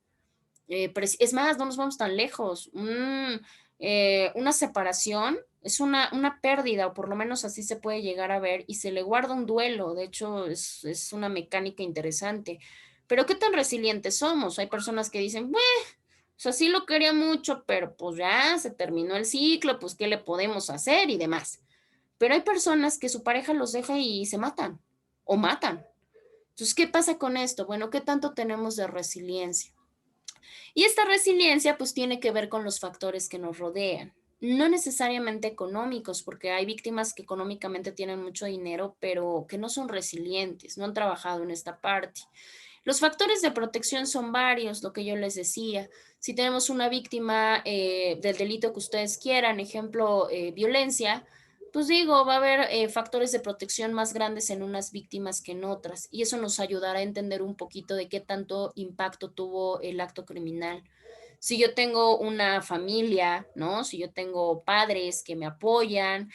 Es más, no nos vamos tan lejos. Una separación es una pérdida, o por lo menos así se puede llegar a ver, y se le guarda un duelo. De hecho, es una mecánica interesante. Pero ¿qué tan resilientes somos? Hay personas que dicen, bueno, o sea, sí lo quería mucho, pero pues ya se terminó el ciclo, pues ¿qué le podemos hacer? Y demás. Pero hay personas que su pareja los deja y se matan o matan. Entonces, ¿qué pasa con esto? Bueno, ¿qué tanto tenemos de resiliencia? Y esta resiliencia pues tiene que ver con los factores que nos rodean, no necesariamente económicos, porque hay víctimas que económicamente tienen mucho dinero, pero que no son resilientes, no han trabajado en esta parte. Los factores de protección son varios, lo que yo les decía. Si tenemos una víctima del delito que ustedes quieran, ejemplo, violencia, pues digo, va a haber factores de protección más grandes en unas víctimas que en otras, y eso nos ayudará a entender un poquito de qué tanto impacto tuvo el acto criminal. Si yo tengo una familia, ¿no? Si yo tengo padres que me apoyan,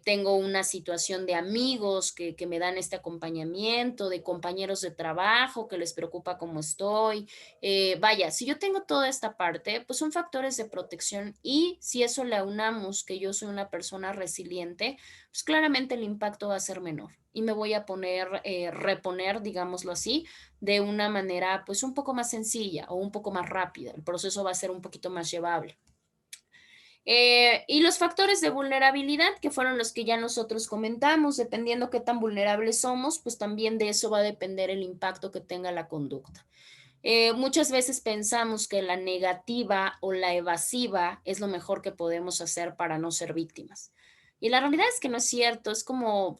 tengo una situación de amigos que me dan este acompañamiento, de compañeros de trabajo que les preocupa cómo estoy. Vaya, si yo tengo toda esta parte, pues son factores de protección, y si eso le aunamos que yo soy una persona resiliente, pues claramente el impacto va a ser menor y me voy a reponer, digámoslo así, de una manera pues un poco más sencilla o un poco más rápida. El proceso va a ser un poquito más llevable. Y los factores de vulnerabilidad, que fueron los que ya nosotros comentamos, dependiendo qué tan vulnerables somos, pues también de eso va a depender el impacto que tenga la conducta. Muchas veces pensamos que la negativa o la evasiva es lo mejor que podemos hacer para no ser víctimas. Y la realidad es que no es cierto, es como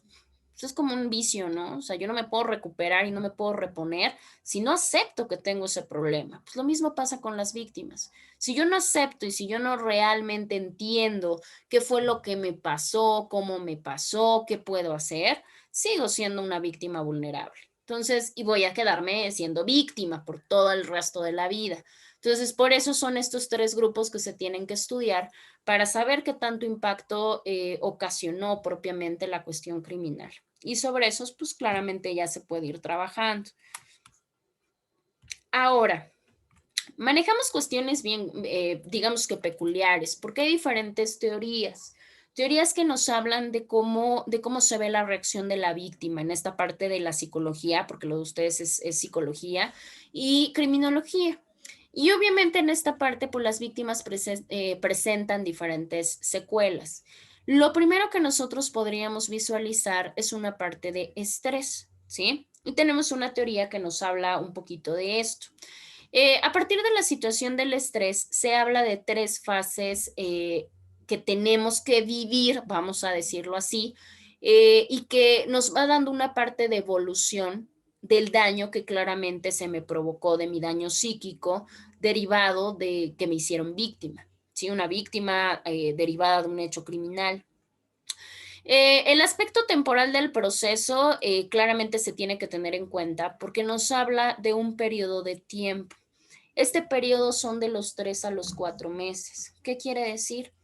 un vicio, ¿no? O sea, yo no me puedo recuperar y no me puedo reponer si no acepto que tengo ese problema. Pues lo mismo pasa con las víctimas. Si yo no acepto y si yo no realmente entiendo qué fue lo que me pasó, cómo me pasó, qué puedo hacer, sigo siendo una víctima vulnerable. Entonces, y voy a quedarme siendo víctima por todo el resto de la vida. Entonces, por eso son estos tres grupos que se tienen que estudiar para saber qué tanto impacto ocasionó propiamente la cuestión criminal. Y sobre esos, pues claramente ya se puede ir trabajando. Ahora, manejamos cuestiones bien, digamos que peculiares, porque hay diferentes teorías. Teorías que nos hablan de cómo se ve la reacción de la víctima en esta parte de la psicología, porque lo de ustedes es psicología, y criminología. Y obviamente en esta parte, pues las víctimas presentan diferentes secuelas. Lo primero que nosotros podríamos visualizar es una parte de estrés, ¿sí? Y tenemos una teoría que nos habla un poquito de esto. A partir de la situación del estrés, se habla de tres fases que tenemos que vivir, vamos a decirlo así, y que nos va dando una parte de evolución del daño que claramente se me provocó, de mi daño psíquico derivado de que me hicieron víctima, ¿sí? Una víctima derivada de un hecho criminal. El aspecto temporal del proceso claramente se tiene que tener en cuenta porque nos habla de un periodo de tiempo. Este periodo son de los 3 a los 4 meses. ¿Qué quiere decir?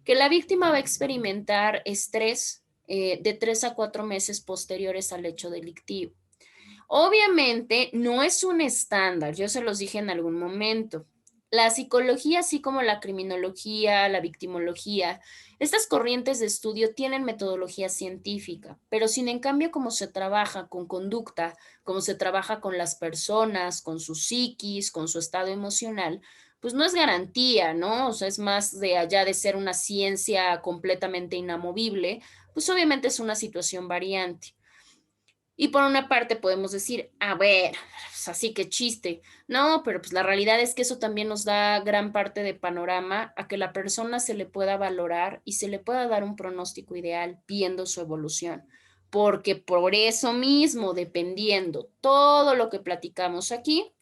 Que la víctima va a experimentar estrés de 3 a 4 meses posteriores al hecho delictivo. Obviamente no es un estándar, yo se los dije en algún momento. La psicología, así como la criminología, la victimología, estas corrientes de estudio tienen metodología científica, pero sin en cambio cómo se trabaja con conducta, cómo se trabaja con las personas, con su psiquis, con su estado emocional, pues no es garantía, ¿no? O sea, es más de allá de ser una ciencia completamente inamovible, pues obviamente es una situación variante. Y por una parte podemos decir, a ver, pues así que chiste. No, pero pues la realidad es que eso también nos da gran parte de panorama a que la persona se le pueda valorar y se le pueda dar un pronóstico ideal viendo su evolución. porque por eso mismo, dependiendo todo lo que platicamos aquí,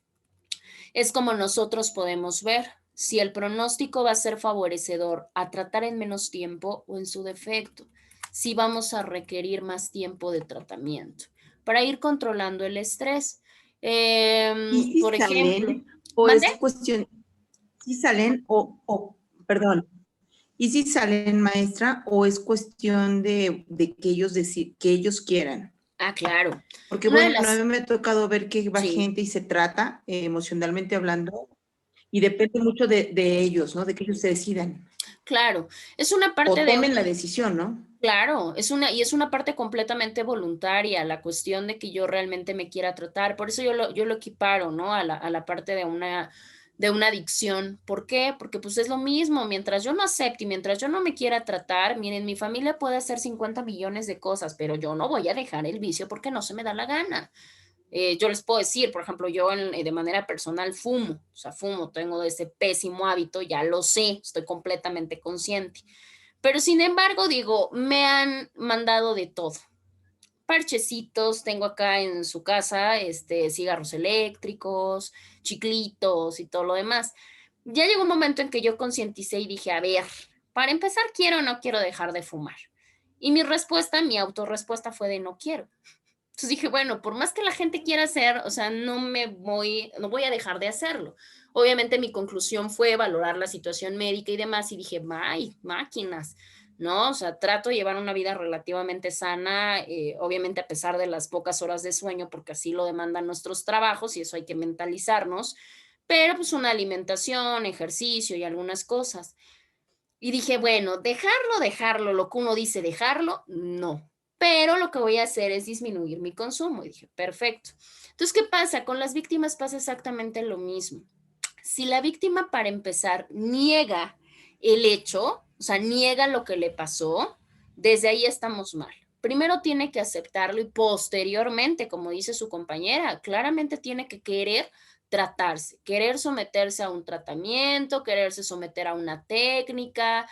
es como nosotros podemos ver si el pronóstico va a ser favorecedor a tratar en menos tiempo o en su defecto, si vamos a requerir más tiempo de tratamiento para ir controlando el estrés. ¿Y si Por ejemplo, salen o ¿mande? es cuestión, si salen perdón, y si salen, maestra, o es cuestión de que ellos que ellos quieran? Ah, claro. Porque Una de bueno, a las, mí me ha tocado ver que va sí, gente y se trata emocionalmente hablando y depende mucho de ellos, ¿no? De que ellos se decidan claro, es una o parte de tomen la un, decisión, ¿no? claro, es una parte completamente voluntaria, la cuestión de que yo realmente me quiera tratar. Por eso yo lo equiparo, ¿no? A la parte de una adicción. ¿Por qué? Porque pues es lo mismo. Mientras yo no acepte y mientras yo no me quiera tratar, miren, mi familia puede hacer 50 millones de cosas, pero yo no voy a dejar el vicio porque no se me da la gana. Yo les puedo decir, por ejemplo, yo de manera personal fumo, o sea, fumo, tengo ese pésimo hábito, ya lo sé, estoy completamente consciente. Pero sin embargo, digo, me han mandado de todo. Parchecitos, tengo acá en su casa, cigarros eléctricos, chiclitos y todo lo demás. Ya llegó un momento en que yo concienticé y dije, a ver, para empezar, ¿quiero o no quiero dejar de fumar? Y mi respuesta, mi autorrespuesta fue de no quiero. Entonces dije, bueno, por más que la gente quiera hacer, o sea, no voy a dejar de hacerlo. Obviamente mi conclusión fue valorar la situación médica y demás y dije, ¡ay, máquinas! ¿No? O sea, trato de llevar una vida relativamente sana, obviamente a pesar de las pocas horas de sueño, porque así lo demandan nuestros trabajos y eso hay que mentalizarnos, pero pues una alimentación, ejercicio y algunas cosas. Y dije, bueno, dejarlo, lo que uno dice, dejarlo, no. Pero lo que voy a hacer es disminuir mi consumo. Y dije, perfecto. Entonces, ¿qué pasa? Con las víctimas pasa exactamente lo mismo. Si la víctima, para empezar, niega el hecho, o sea, niega lo que le pasó, desde ahí estamos mal. Primero tiene que aceptarlo y posteriormente, como dice su compañera, claramente tiene que querer tratarse, querer someterse a un tratamiento, quererse someter a una técnica,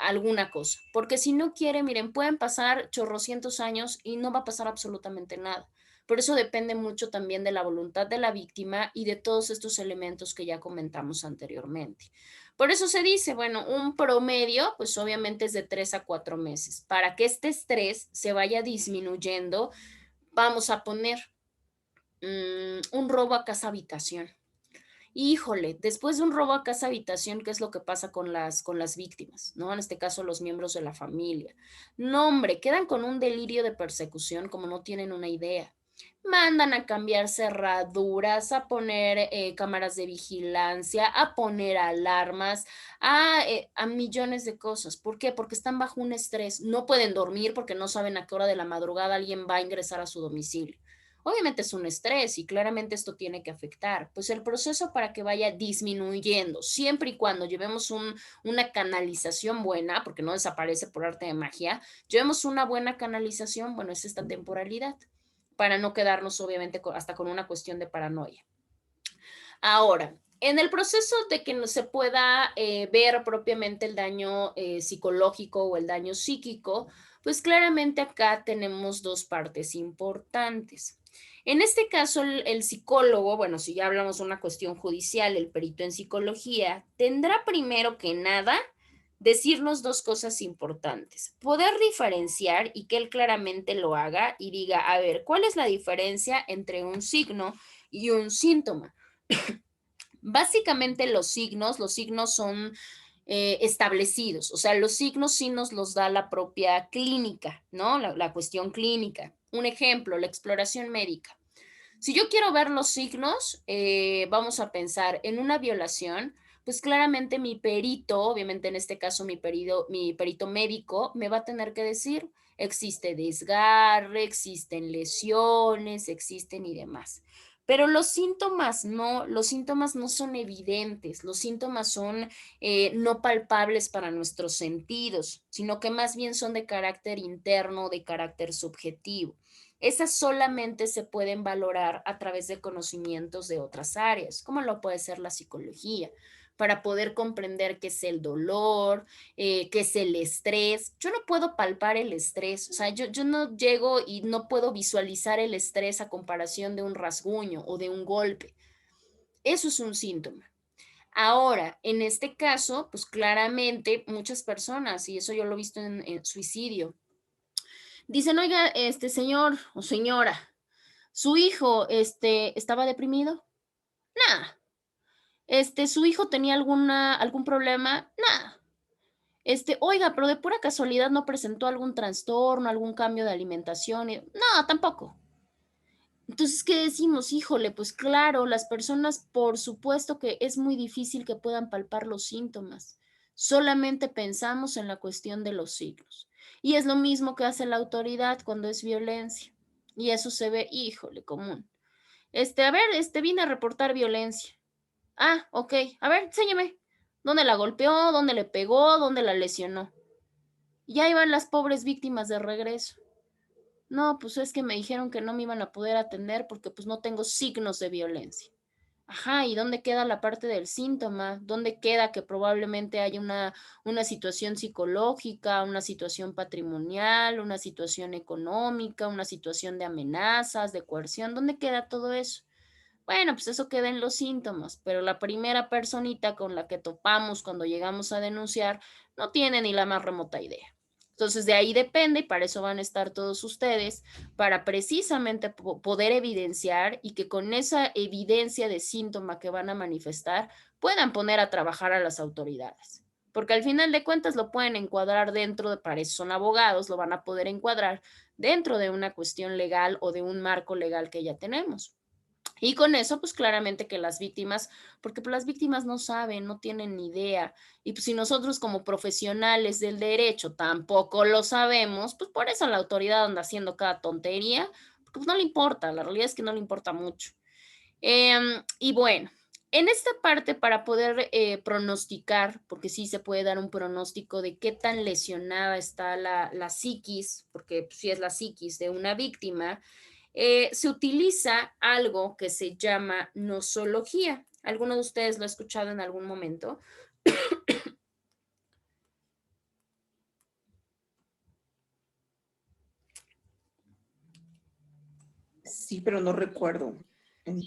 alguna cosa. Porque si no quiere, miren, pueden pasar chorrocientos años y no va a pasar absolutamente nada. Por eso depende mucho también de la voluntad de la víctima y de todos estos elementos que ya comentamos anteriormente. Por eso se dice, bueno, un promedio, pues obviamente es de 3 a 4 meses. Para que este estrés se vaya disminuyendo, vamos a poner un robo a casa habitación. Híjole, después de un robo a casa habitación, ¿qué es lo que pasa con las víctimas? ¿No? En este caso, los miembros de la familia. No, hombre, quedan con un delirio de persecución como no tienen una idea. Mandan a cambiar cerraduras, a poner cámaras de vigilancia, a poner alarmas, a millones de cosas. ¿Por qué? Porque están bajo un estrés. No pueden dormir porque no saben a qué hora de la madrugada alguien va a ingresar a su domicilio. Obviamente es un estrés y claramente esto tiene que afectar. Pues el proceso para que vaya disminuyendo, siempre y cuando llevemos una canalización buena, porque no desaparece por arte de magia, llevemos una buena canalización, bueno, es esta temporalidad, para no quedarnos obviamente hasta con una cuestión de paranoia. Ahora, en el proceso de que no se pueda ver propiamente el daño psicológico o el daño psíquico, pues claramente acá tenemos dos partes importantes. En este caso, el psicólogo, bueno, si ya hablamos de una cuestión judicial, el perito en psicología, tendrá primero que nada decirnos dos cosas importantes. Poder diferenciar y que él claramente lo haga y diga, a ver, ¿cuál es la diferencia entre un signo y un síntoma? Básicamente los signos son establecidos, o sea, los signos sí nos los da la propia clínica, ¿no? La cuestión clínica. Un ejemplo, la exploración médica. Si yo quiero ver los signos, vamos a pensar en una violación, pues claramente mi perito, obviamente en este caso mi perito médico, me va a tener que decir, existe desgarre, existen lesiones, existen y demás. Pero los síntomas no son evidentes, los síntomas son no palpables para nuestros sentidos, sino que más bien son de carácter interno, de carácter subjetivo. Esas solamente se pueden valorar a través de conocimientos de otras áreas, como lo puede ser la psicología. para poder comprender qué es el dolor, qué es el estrés. Yo no puedo palpar el estrés, o sea, yo no llego y no puedo visualizar el estrés a comparación de un rasguño o de un golpe. Eso es un síntoma. Ahora, en este caso, pues claramente muchas personas, y eso yo lo he visto en suicidio, dicen, oiga, señor o señora, ¿su hijo estaba deprimido? Nada. ¿Su hijo tenía algún problema? Nada. Oiga, pero de pura casualidad no presentó algún trastorno, algún cambio de alimentación. No, tampoco. Entonces, ¿qué decimos? Híjole, pues claro, las personas, por supuesto que es muy difícil que puedan palpar los síntomas. Solamente pensamos en la cuestión de los signos. Y es lo mismo que hace la autoridad cuando es violencia. Y eso se ve, híjole, común. A ver, vine a reportar violencia. Ah, ok. A ver, enséñame. ¿Dónde la golpeó? ¿Dónde le pegó? ¿Dónde la lesionó? Y ahí van las pobres víctimas de regreso. No, pues es que me dijeron que no me iban a poder atender porque pues no tengo signos de violencia. Ajá, ¿y dónde queda la parte del síntoma? ¿Dónde queda que probablemente haya una situación psicológica, una situación patrimonial, una situación económica, una situación de amenazas, de coerción? ¿Dónde queda todo eso? Bueno, pues eso queda en los síntomas, pero la primera personita con la que topamos cuando llegamos a denunciar no tiene ni la más remota idea. Entonces, de ahí depende y para eso van a estar todos ustedes, para precisamente poder evidenciar y que con esa evidencia de síntoma que van a manifestar puedan poner a trabajar a las autoridades. Porque al final de cuentas lo pueden encuadrar dentro de, para eso son abogados, lo van a poder encuadrar dentro de una cuestión legal o de un marco legal que ya tenemos. Y con eso, pues claramente que las víctimas, porque pues, las víctimas no saben, no tienen ni idea. Y pues si nosotros como profesionales del derecho tampoco lo sabemos, pues por eso la autoridad anda haciendo cada tontería, porque pues no le importa, la realidad es que no le importa mucho. Y bueno, en esta parte para poder pronosticar, porque sí se puede dar un pronóstico de qué tan lesionada está la psiquis, porque pues, sí es la psiquis de una víctima, se utiliza algo que se llama nosología. ¿Alguno de ustedes lo ha escuchado en algún momento? Sí, pero no recuerdo.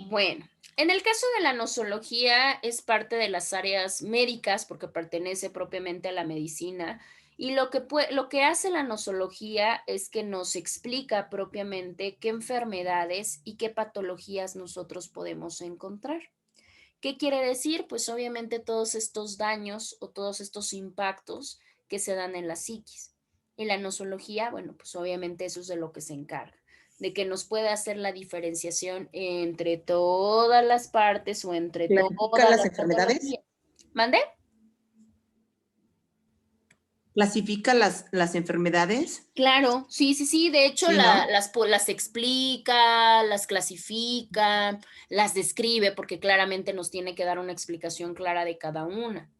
Bueno, en el caso de la nosología es parte de las áreas médicas porque pertenece propiamente a la medicina y lo que hace la nosología es que nos explica propiamente qué enfermedades y qué patologías nosotros podemos encontrar. ¿Qué quiere decir? Pues obviamente todos estos daños o todos estos impactos que se dan en la psiquis. Y la nosología, bueno, pues obviamente eso es de lo que se encarga, de que nos pueda hacer la diferenciación entre todas las partes o entre ¿Clasifica todas las las enfermedades? patologías. ¿Mande? ¿Clasifica las enfermedades? Claro, sí, sí, sí. De hecho, Sí, ¿no? las explica, las clasifica, las describe, porque claramente nos tiene que dar una explicación clara de cada una.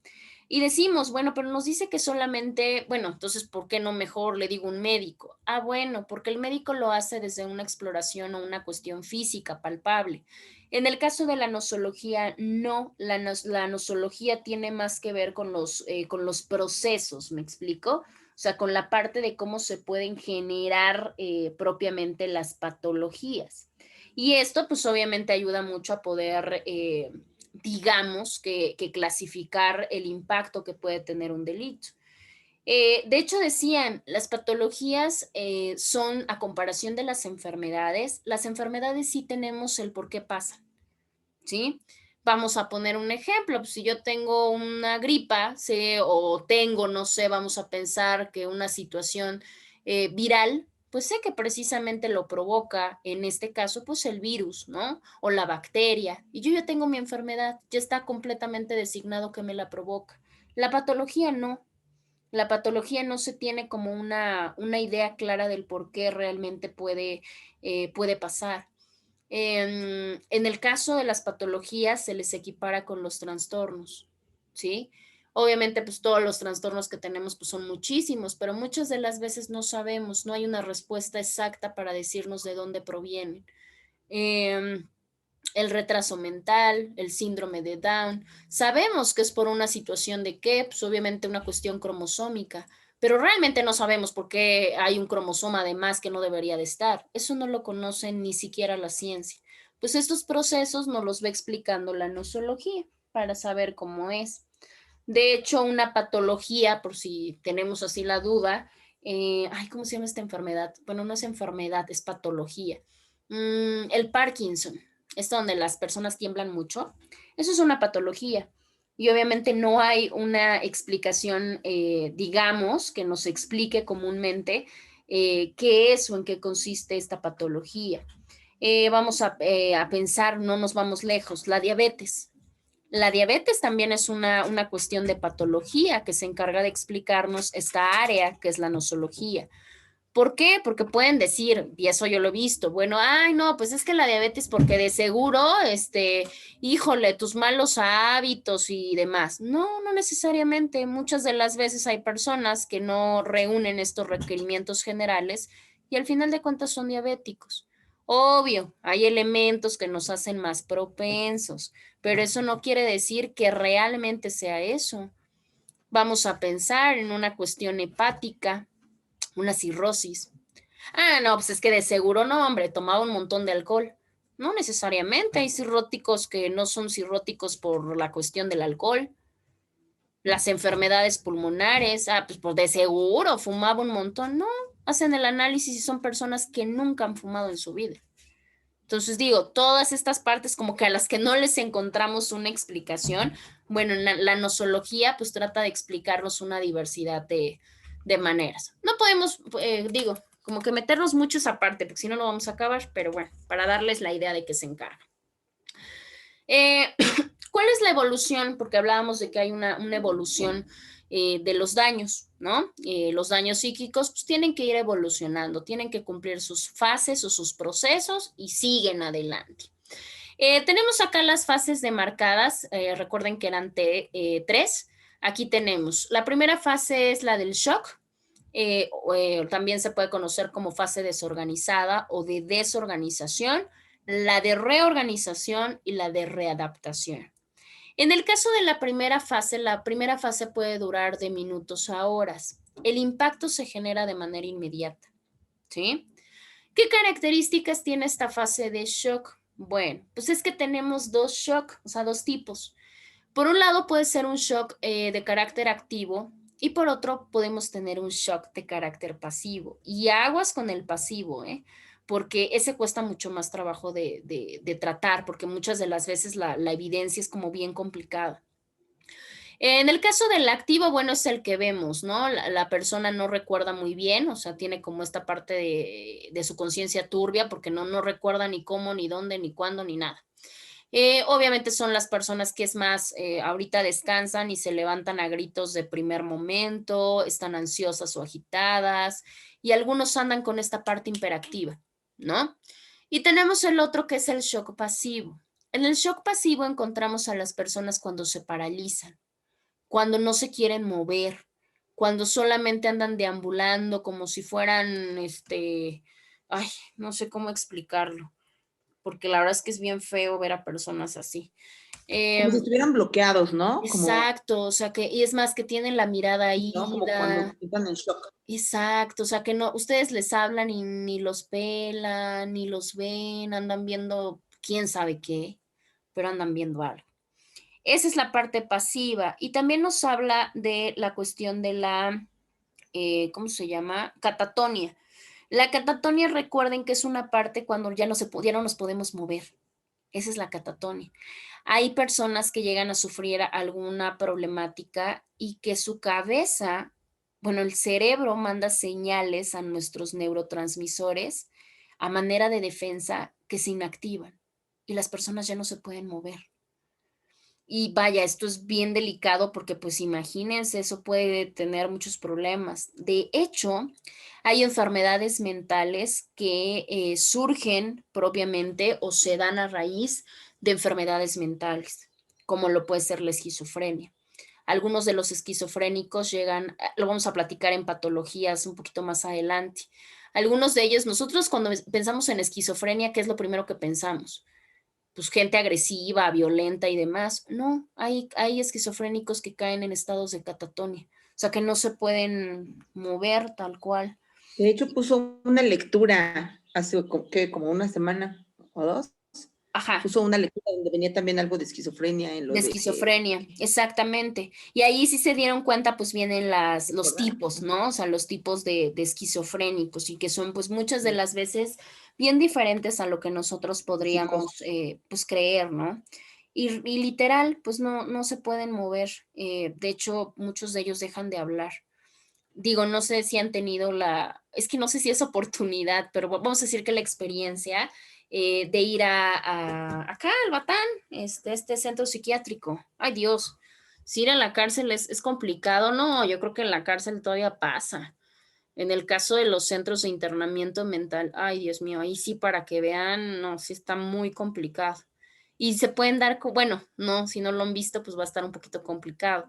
Y decimos, bueno, pero nos dice que solamente, bueno, entonces, ¿por qué no mejor le digo un médico? Ah, bueno, porque el médico lo hace desde una exploración o una cuestión física, palpable. En el caso de la nosología, no, la nosología tiene más que ver con los procesos, ¿me explico? O sea, con la parte de cómo se pueden generar propiamente las patologías. Y esto, pues obviamente ayuda mucho a poder digamos, que clasificar el impacto que puede tener un delito. De hecho, decían, las patologías son, a comparación de las enfermedades sí tenemos el por qué pasan, ¿sí? Vamos a poner un ejemplo, pues, si yo tengo una gripa, sé, o tengo, no sé, vamos a pensar que una situación viral, pues sé que precisamente lo provoca, en este caso, pues el virus, ¿no? O la bacteria. Y yo ya tengo mi enfermedad, ya está completamente designado que me la provoca. La patología no. La patología no se tiene como una idea clara del por qué realmente puede pasar. En el caso de las patologías se les equipara con los trastornos, ¿sí? Obviamente, pues todos los trastornos que tenemos pues, son muchísimos, pero muchas de las veces no sabemos, no hay una respuesta exacta para decirnos de dónde provienen. Eh, el retraso mental, el síndrome de Down. Sabemos que es por una situación de qué, pues obviamente una cuestión cromosómica, pero realmente no sabemos por qué hay un cromosoma de más que no debería de estar. Eso no lo conoce ni siquiera la ciencia. Pues estos procesos nos los va explicando la nosología para saber cómo es. De hecho, una patología, por si tenemos así la duda, ¿cómo se llama esta enfermedad? Bueno, no es enfermedad, es patología. El Parkinson, es donde las personas tiemblan mucho. Eso es una patología. Y obviamente no hay una explicación, digamos, que nos explique comúnmente qué es o en qué consiste esta patología. Vamos a pensar, no nos vamos lejos, la diabetes. La diabetes también es una cuestión de patología que se encarga de explicarnos esta área que es la nosología. ¿Por qué? Porque pueden decir, y eso yo lo he visto, bueno, ay, no, pues es que la diabetes porque de seguro, híjole, tus malos hábitos y demás. No, no necesariamente. Muchas de las veces hay personas que no reúnen estos requerimientos generales y al final de cuentas son diabéticos. Obvio, hay elementos que nos hacen más propensos, pero eso no quiere decir que realmente sea eso. Vamos a pensar en una cuestión hepática, una cirrosis. Ah, no, pues es que de seguro no, hombre, tomaba un montón de alcohol. No necesariamente, hay cirróticos que no son cirróticos por la cuestión del alcohol. Las enfermedades pulmonares, pues de seguro fumaba un montón. No, hacen el análisis y son personas que nunca han fumado en su vida. Entonces digo, todas estas partes como que a las que no les encontramos una explicación, bueno, la nosología pues trata de explicarnos una diversidad de maneras. No podemos, digo, como que meternos mucho esa parte, porque si no, no vamos a acabar, pero bueno, para darles la idea de qué se encarga. ¿Cuál es la evolución? Porque hablábamos de que hay una evolución de los daños, ¿no? Los daños psíquicos pues, tienen que ir evolucionando, tienen que cumplir sus fases o sus procesos y siguen adelante. Tenemos acá las fases demarcadas, recuerden que eran tres. Aquí tenemos, la primera fase es la del shock, también se puede conocer como fase desorganizada o de desorganización, la de reorganización y la de readaptación. En el caso de la primera fase puede durar de minutos a horas. El impacto se genera de manera inmediata, ¿sí? ¿Qué características tiene esta fase de shock? Bueno, pues es que tenemos dos shock, o sea, dos tipos. Por un lado puede ser un shock de carácter activo y por otro podemos tener un shock de carácter pasivo. Y aguas con el pasivo, porque ese cuesta mucho más trabajo de tratar, porque muchas de las veces la evidencia es como bien complicada. En el caso del activo, bueno, es el que vemos, ¿no? La persona no recuerda muy bien, o sea, tiene como esta parte de su conciencia turbia porque no recuerda ni cómo, ni dónde, ni cuándo, ni nada. Obviamente son las personas que es más, ahorita descansan y se levantan a gritos de primer momento, están ansiosas o agitadas y algunos andan con esta parte hiperactiva, ¿no? Y tenemos el otro que es el shock pasivo. En el shock pasivo encontramos a las personas cuando se paralizan, cuando no se quieren mover, cuando solamente andan deambulando como si fueran, no sé cómo explicarlo, porque la verdad es que es bien feo ver a personas así. Como si estuvieran bloqueados, ¿no? Exacto, o sea que, y es más que tienen la mirada ida. ¿No? Como cuando están en shock. Exacto, o sea que no, ustedes les hablan y ni los pelan, ni los ven, andan viendo quién sabe qué, pero andan viendo algo. Esa es la parte pasiva y también nos habla de la cuestión de la, ¿cómo se llama? Catatonia. La catatonia, recuerden que es una parte cuando ya no nos podemos mover. Esa es la catatonia. Hay personas que llegan a sufrir alguna problemática y que su cabeza, bueno, el cerebro manda señales a nuestros neurotransmisores a manera de defensa que se inactivan y las personas ya no se pueden mover. Y vaya, esto es bien delicado porque pues imagínense, eso puede tener muchos problemas. De hecho, hay enfermedades mentales que surgen propiamente o se dan a raíz de enfermedades mentales, como lo puede ser la esquizofrenia. Algunos de los esquizofrénicos llegan, lo vamos a platicar en patologías un poquito más adelante. Algunos de ellos, nosotros cuando pensamos en esquizofrenia, ¿qué es lo primero que pensamos? pues gente agresiva, violenta y demás. No, hay esquizofrénicos que caen en estados de catatonia, o sea que no se pueden mover tal cual. De hecho, puso una lectura hace como una semana o dos. Ajá. Puso una lectura donde venía también algo de esquizofrenia en lo de esquizofrenia, exactamente. Y ahí sí se dieron cuenta, pues vienen los tipos, ¿no? O sea, los tipos de esquizofrénicos y que son pues muchas de las veces bien diferentes a lo que nosotros podríamos pues creer, ¿no? Y literal, pues no se pueden mover. De hecho, muchos de ellos dejan de hablar. Digo, no sé si han tenido es que no sé si es oportunidad, pero vamos a decir que la experiencia de ir acá al Batán, este centro psiquiátrico. Ay Dios, si ir a la cárcel es complicado, no, yo creo que en la cárcel todavía pasa. En el caso de los centros de internamiento mental, ay Dios mío, ahí sí para que vean, no, sí está muy complicado. Y se pueden dar, bueno, no, si no lo han visto, pues va a estar un poquito complicado,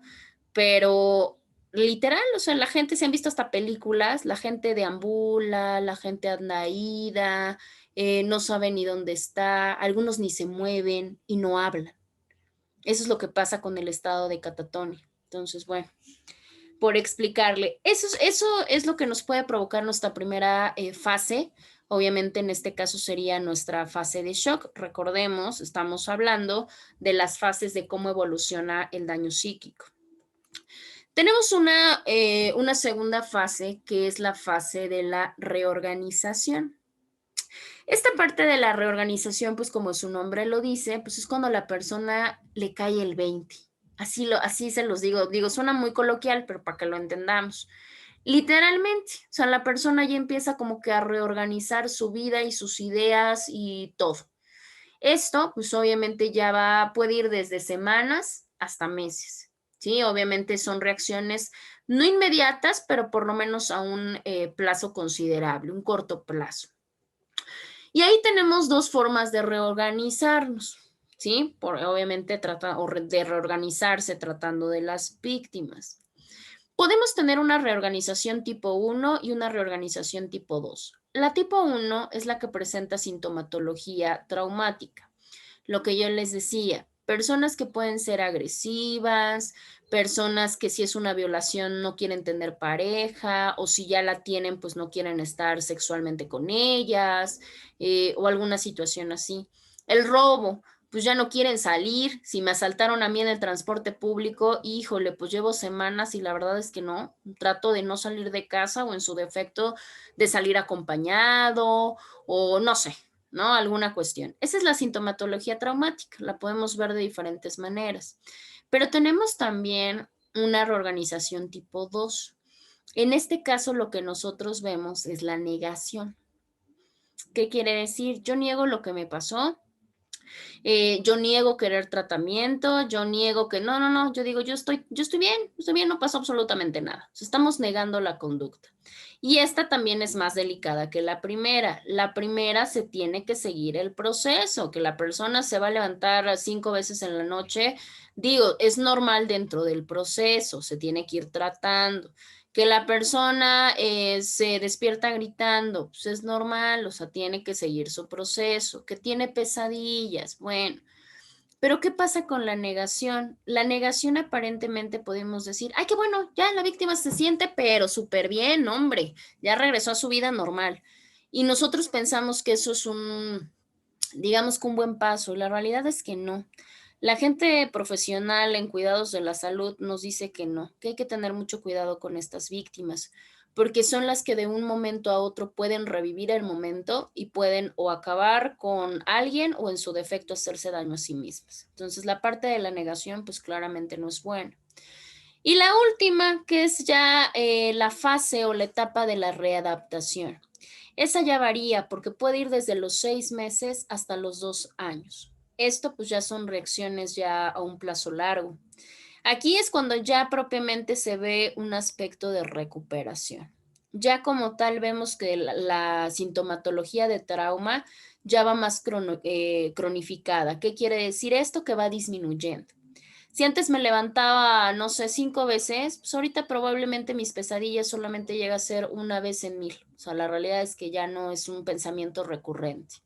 pero literal, o sea, la gente, se han visto hasta películas, la gente deambula, la gente anda ida, no sabe ni dónde está, algunos ni se mueven y no hablan. Eso es lo que pasa con el estado de catatonia. Entonces, bueno, por explicarle, eso es lo que nos puede provocar nuestra primera fase. Obviamente en este caso sería nuestra fase de shock. Recordemos, estamos hablando de las fases de cómo evoluciona el daño psíquico. Tenemos una segunda fase, que es la fase de la reorganización. Esta parte de la reorganización, pues como su nombre lo dice, pues es cuando a la persona le cae el 20. Así se los digo, suena muy coloquial, pero para que lo entendamos. Literalmente, o sea, la persona ya empieza como que a reorganizar su vida y sus ideas y todo. Esto, pues obviamente puede ir desde semanas hasta meses. Sí, obviamente son reacciones no inmediatas, pero por lo menos a un plazo considerable, un corto plazo. Y ahí tenemos dos formas de reorganizarnos, ¿sí? Obviamente de reorganizarse tratando de las víctimas. Podemos tener una reorganización tipo 1 y una reorganización tipo 2. La tipo 1 es la que presenta sintomatología traumática. Lo que yo les decía, personas que pueden ser agresivas, personas que si es una violación no quieren tener pareja o si ya la tienen pues no quieren estar sexualmente con ellas o alguna situación así. El robo, pues ya no quieren salir, si me asaltaron a mí en el transporte público, híjole, pues llevo semanas y la verdad es que no, trato de no salir de casa o en su defecto de salir acompañado o no sé, ¿no? Alguna cuestión. Esa es la sintomatología traumática, la podemos ver de diferentes maneras. Pero tenemos también una reorganización tipo 2. En este caso, lo que nosotros vemos es la negación. ¿Qué quiere decir? Yo niego lo que me pasó, yo niego querer tratamiento, yo niego que no, yo digo, yo estoy bien, no pasó absolutamente nada. Estamos negando la conducta. Y esta también es más delicada que la primera. La primera se tiene que seguir el proceso, que la persona se va a levantar 5 veces en la noche. Digo, es normal dentro del proceso, se tiene que ir tratando. Que la persona se despierta gritando, pues es normal, o sea, tiene que seguir su proceso. Que tiene pesadillas, bueno. Pero ¿qué pasa con la negación? La negación aparentemente podemos decir, ay, qué bueno, ya la víctima se siente, pero súper bien, hombre, ya regresó a su vida normal. Y nosotros pensamos que eso es digamos que un buen paso. La realidad es que no. La gente profesional en cuidados de la salud nos dice que no, que hay que tener mucho cuidado con estas víctimas, porque son las que de un momento a otro pueden revivir el momento y pueden o acabar con alguien o en su defecto hacerse daño a sí mismas. Entonces la parte de la negación pues claramente no es buena. Y la última, que es ya la fase o la etapa de la readaptación. Esa ya varía porque puede ir desde los 6 meses hasta los 2 años. Esto pues ya son reacciones ya a un plazo largo. Aquí es cuando ya propiamente se ve un aspecto de recuperación. Ya como tal vemos que la sintomatología de trauma ya va más cronificada. ¿Qué quiere decir esto? Que va disminuyendo. Si antes me levantaba, no sé, 5 veces, pues ahorita probablemente mis pesadillas solamente llega a ser una vez en 1000. O sea, la realidad es que ya no es un pensamiento recurrente.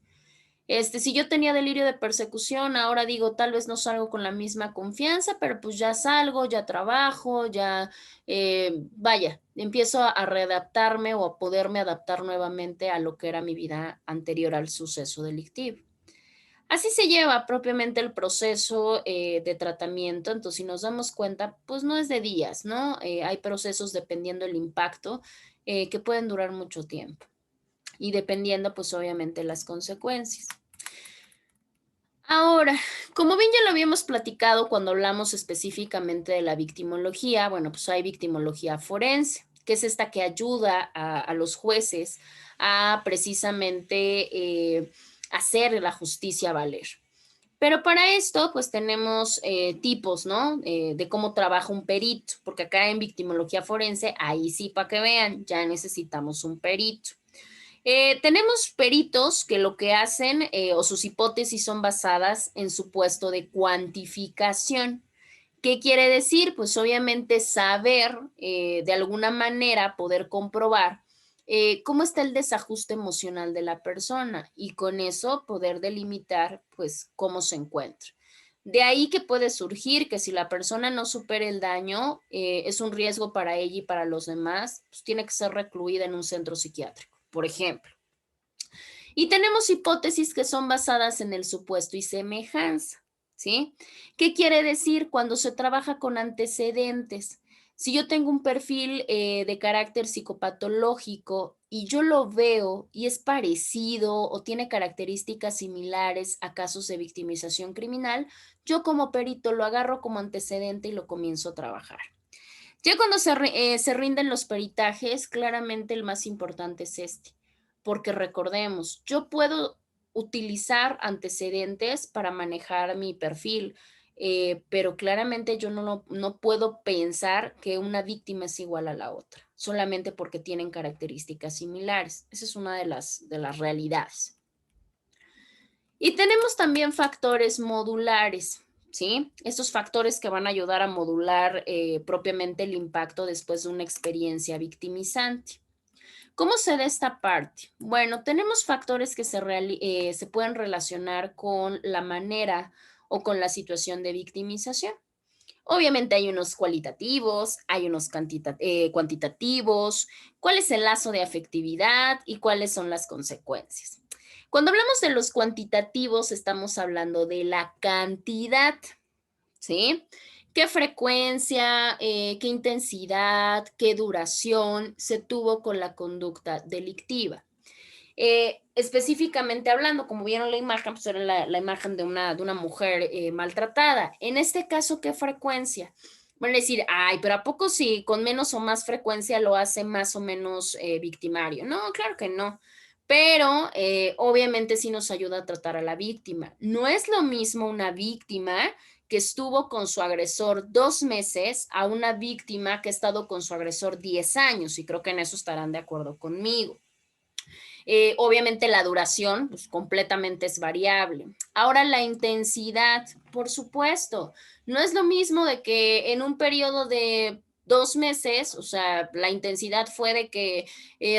Si yo tenía delirio de persecución, ahora digo, tal vez no salgo con la misma confianza, pero pues ya salgo, ya trabajo, ya, vaya, empiezo a readaptarme o a poderme adaptar nuevamente a lo que era mi vida anterior al suceso delictivo. Así se lleva propiamente el proceso de tratamiento, entonces si nos damos cuenta, pues no es de días, ¿no? Hay procesos dependiendo del impacto que pueden durar mucho tiempo y dependiendo pues obviamente las consecuencias. Ahora, como bien ya lo habíamos platicado cuando hablamos específicamente de la victimología, bueno, pues hay victimología forense, que es esta que ayuda a los jueces a precisamente hacer la justicia valer. Pero para esto, pues tenemos tipos, ¿no? De cómo trabaja un perito, porque acá en victimología forense, ahí sí, para que vean, ya necesitamos un perito. Tenemos peritos que lo que hacen o sus hipótesis son basadas en supuesto de cuantificación. ¿Qué quiere decir? Pues obviamente saber de alguna manera poder comprobar cómo está el desajuste emocional de la persona y con eso poder delimitar pues cómo se encuentra. De ahí que puede surgir que si la persona no supera el daño, es un riesgo para ella y para los demás, pues tiene que ser recluida en un centro psiquiátrico, por ejemplo. Y tenemos hipótesis que son basadas en el supuesto y semejanza, ¿sí? ¿Qué quiere decir cuando se trabaja con antecedentes? Si yo tengo un perfil de carácter psicopatológico y yo lo veo y es parecido o tiene características similares a casos de victimización criminal, yo como perito lo agarro como antecedente y lo comienzo a trabajar. Ya cuando se rinden los peritajes, claramente el más importante es este, porque recordemos, yo puedo utilizar antecedentes para manejar mi perfil, pero claramente yo no puedo pensar que una víctima es igual a la otra, solamente porque tienen características similares. Esa es una de las realidades. Y tenemos también factores modulares, ¿sí? Estos factores que van a ayudar a modular propiamente el impacto después de una experiencia victimizante. ¿Cómo se da esta parte? Bueno, tenemos factores que se pueden relacionar con la manera o con la situación de victimización. Obviamente hay unos cualitativos, hay unos cuantitativos, cuál es el lazo de afectividad y cuáles son las consecuencias. Cuando hablamos de los cuantitativos, estamos hablando de la cantidad, ¿sí? ¿Qué frecuencia, qué intensidad, qué duración se tuvo con la conducta delictiva? Específicamente hablando, como vieron la imagen, pues era la imagen de una mujer maltratada. En este caso, ¿qué frecuencia? Van a decir, ay, pero ¿a poco si con menos o más frecuencia lo hace más o menos victimario? No, claro que no. Pero obviamente sí nos ayuda a tratar a la víctima. No es lo mismo una víctima que estuvo con su agresor 2 meses a una víctima que ha estado con su agresor 10 años, y creo que en eso estarán de acuerdo conmigo. Obviamente la duración pues, completamente es variable. Ahora la intensidad, por supuesto, no es lo mismo de que en un periodo de 2 meses, o sea, la intensidad fue de que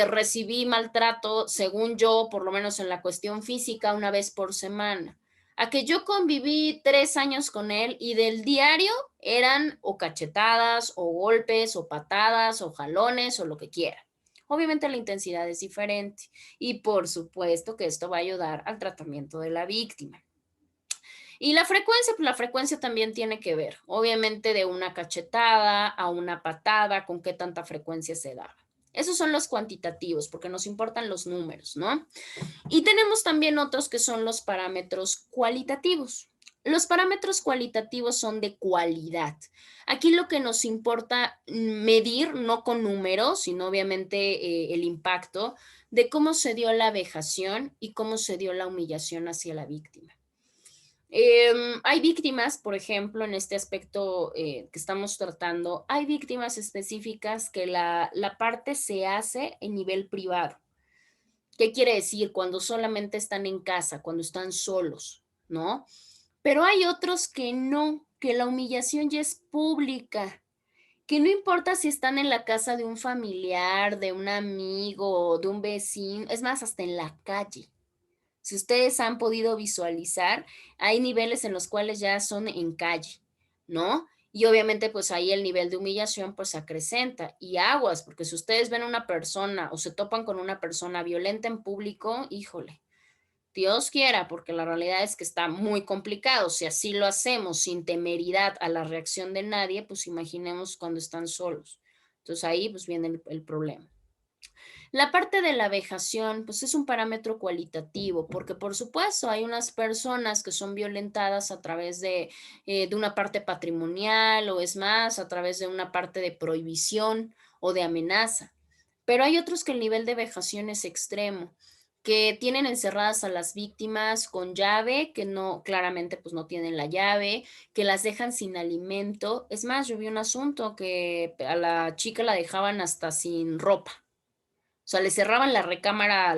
recibí maltrato, según yo, por lo menos en la cuestión física, una vez por semana. A que yo conviví 3 años con él y del diario eran o cachetadas o golpes o patadas o jalones o lo que quiera. Obviamente la intensidad es diferente y por supuesto que esto va a ayudar al tratamiento de la víctima. Y la frecuencia, pues la frecuencia también tiene que ver, obviamente de una cachetada a una patada, con qué tanta frecuencia se daba. Esos son los cuantitativos, porque nos importan los números, ¿no? Y tenemos también otros que son los parámetros cualitativos. Los parámetros cualitativos son de cualidad. Aquí lo que nos importa medir, no con números, sino obviamente el impacto de cómo se dio la vejación y cómo se dio la humillación hacia la víctima. Hay víctimas, por ejemplo, en este aspecto que estamos tratando, hay víctimas específicas que la parte se hace en nivel privado. ¿Qué quiere decir? Cuando solamente están en casa, cuando están solos, ¿no? Pero hay otros que no, que la humillación ya es pública, que no importa si están en la casa de un familiar, de un amigo, de un vecino, es más, hasta en la calle, Si ustedes han podido visualizar, hay niveles en los cuales ya son en calle, ¿no? Y obviamente pues ahí el nivel de humillación pues se acrecenta y aguas, porque si ustedes ven a una persona o se topan con una persona violenta en público, híjole, Dios quiera, porque la realidad es que está muy complicado. Si así lo hacemos sin temeridad a la reacción de nadie, pues imaginemos cuando están solos. Entonces ahí pues viene el problema. La parte de la vejación, pues es un parámetro cualitativo, porque por supuesto hay unas personas que son violentadas a través de una parte patrimonial o es más, a través de una parte de prohibición o de amenaza. Pero hay otros que el nivel de vejación es extremo, que tienen encerradas a las víctimas con llave, que no, claramente pues no tienen la llave, que las dejan sin alimento. Es más, yo vi un asunto que a la chica la dejaban hasta sin ropa. O sea, le cerraban la recámara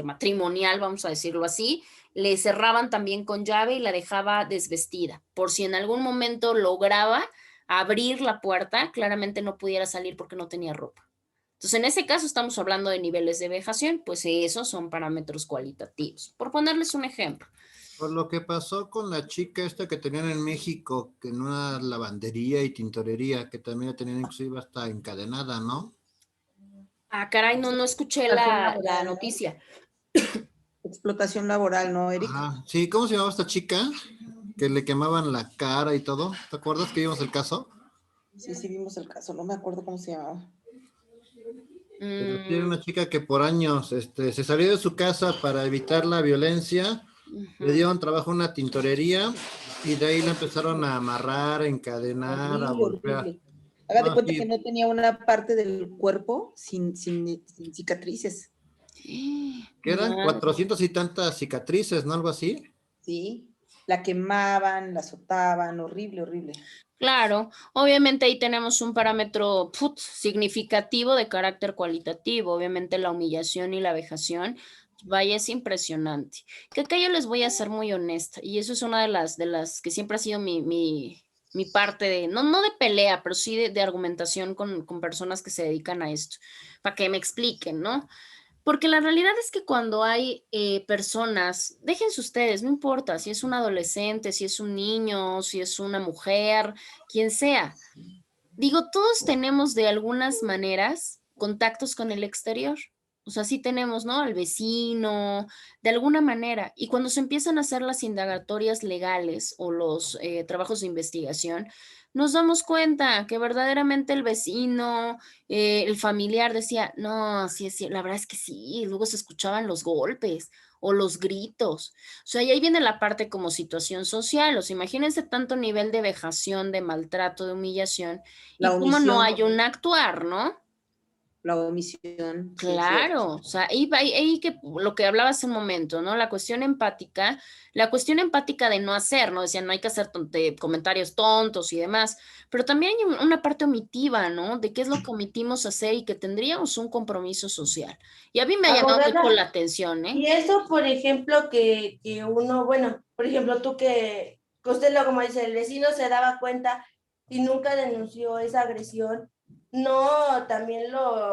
matrimonial, vamos a decirlo así, le cerraban también con llave y la dejaba desvestida, por si en algún momento lograba abrir la puerta, claramente no pudiera salir porque no tenía ropa. Entonces, en ese caso estamos hablando de niveles de vejación, pues esos son parámetros cualitativos. Por ponerles un ejemplo. Por lo que pasó con la chica esta que tenían en México, que en una lavandería y tintorería, que también la tenían inclusive hasta encadenada, ¿no? Ah, caray, no escuché Explotación la laboral, ¿no? noticia. Explotación laboral, ¿no, Eric? Ajá. Sí, ¿cómo se llamaba esta chica? Que le quemaban la cara y todo. ¿Te acuerdas que vimos el caso? Sí, sí vimos el caso, no me acuerdo cómo se llamaba. Pero sí era Mm, una chica que por años se salió de su casa para evitar la violencia, le ujú. dieron trabajo en una tintorería y de ahí la empezaron a amarrar, a encadenar, a Horrible, golpear. horrible. Haga de No, cuenta que sí, no tenía una parte del cuerpo sin cicatrices, que eran Madre. 400 y tantas cicatrices, ¿no? Algo así. ¿sí? La quemaban, la azotaban, horrible, horrible. Claro, obviamente ahí tenemos un parámetro significativo de carácter cualitativo, obviamente la humillación y la vejación, vaya, es impresionante. Que acá yo les voy a ser muy honesta, y eso es una de las que siempre ha sido mi parte de, no de pelea, pero sí de argumentación con personas que se dedican a esto, para que me expliquen, ¿no? Porque la realidad es que cuando hay personas, déjense ustedes, no importa si es un adolescente, si es un niño, si es una mujer, quien sea. Digo, todos tenemos de algunas maneras contactos con el exterior. O sea, sí tenemos, ¿no? Al vecino, de alguna manera. Y cuando se empiezan a hacer las indagatorias legales o los trabajos de investigación, nos damos cuenta que verdaderamente el vecino, el familiar decía, no, sí, la verdad es que sí. Y luego se escuchaban los golpes o los gritos. O sea, y ahí viene la parte como situación social. O sea, imagínense tanto nivel de vejación, de maltrato, de humillación La y cómo no omisión, hay un actuar, ¿no? la omisión, sí es cierto. Claro, o sea, ahí que lo que hablaba hace un momento, ¿no? La cuestión empática de no hacer, ¿no? Decían, no hay que hacer comentarios tontos y demás, pero también hay una parte omitiva, ¿no? De qué es lo que omitimos hacer y que tendríamos un compromiso social. Y a mí me ha llamado mucho Abogada, la atención, ¿eh? y eso, por ejemplo, que uno, bueno, por ejemplo, tú que usted lo como dice, el vecino se daba cuenta y nunca denunció esa agresión, no, también lo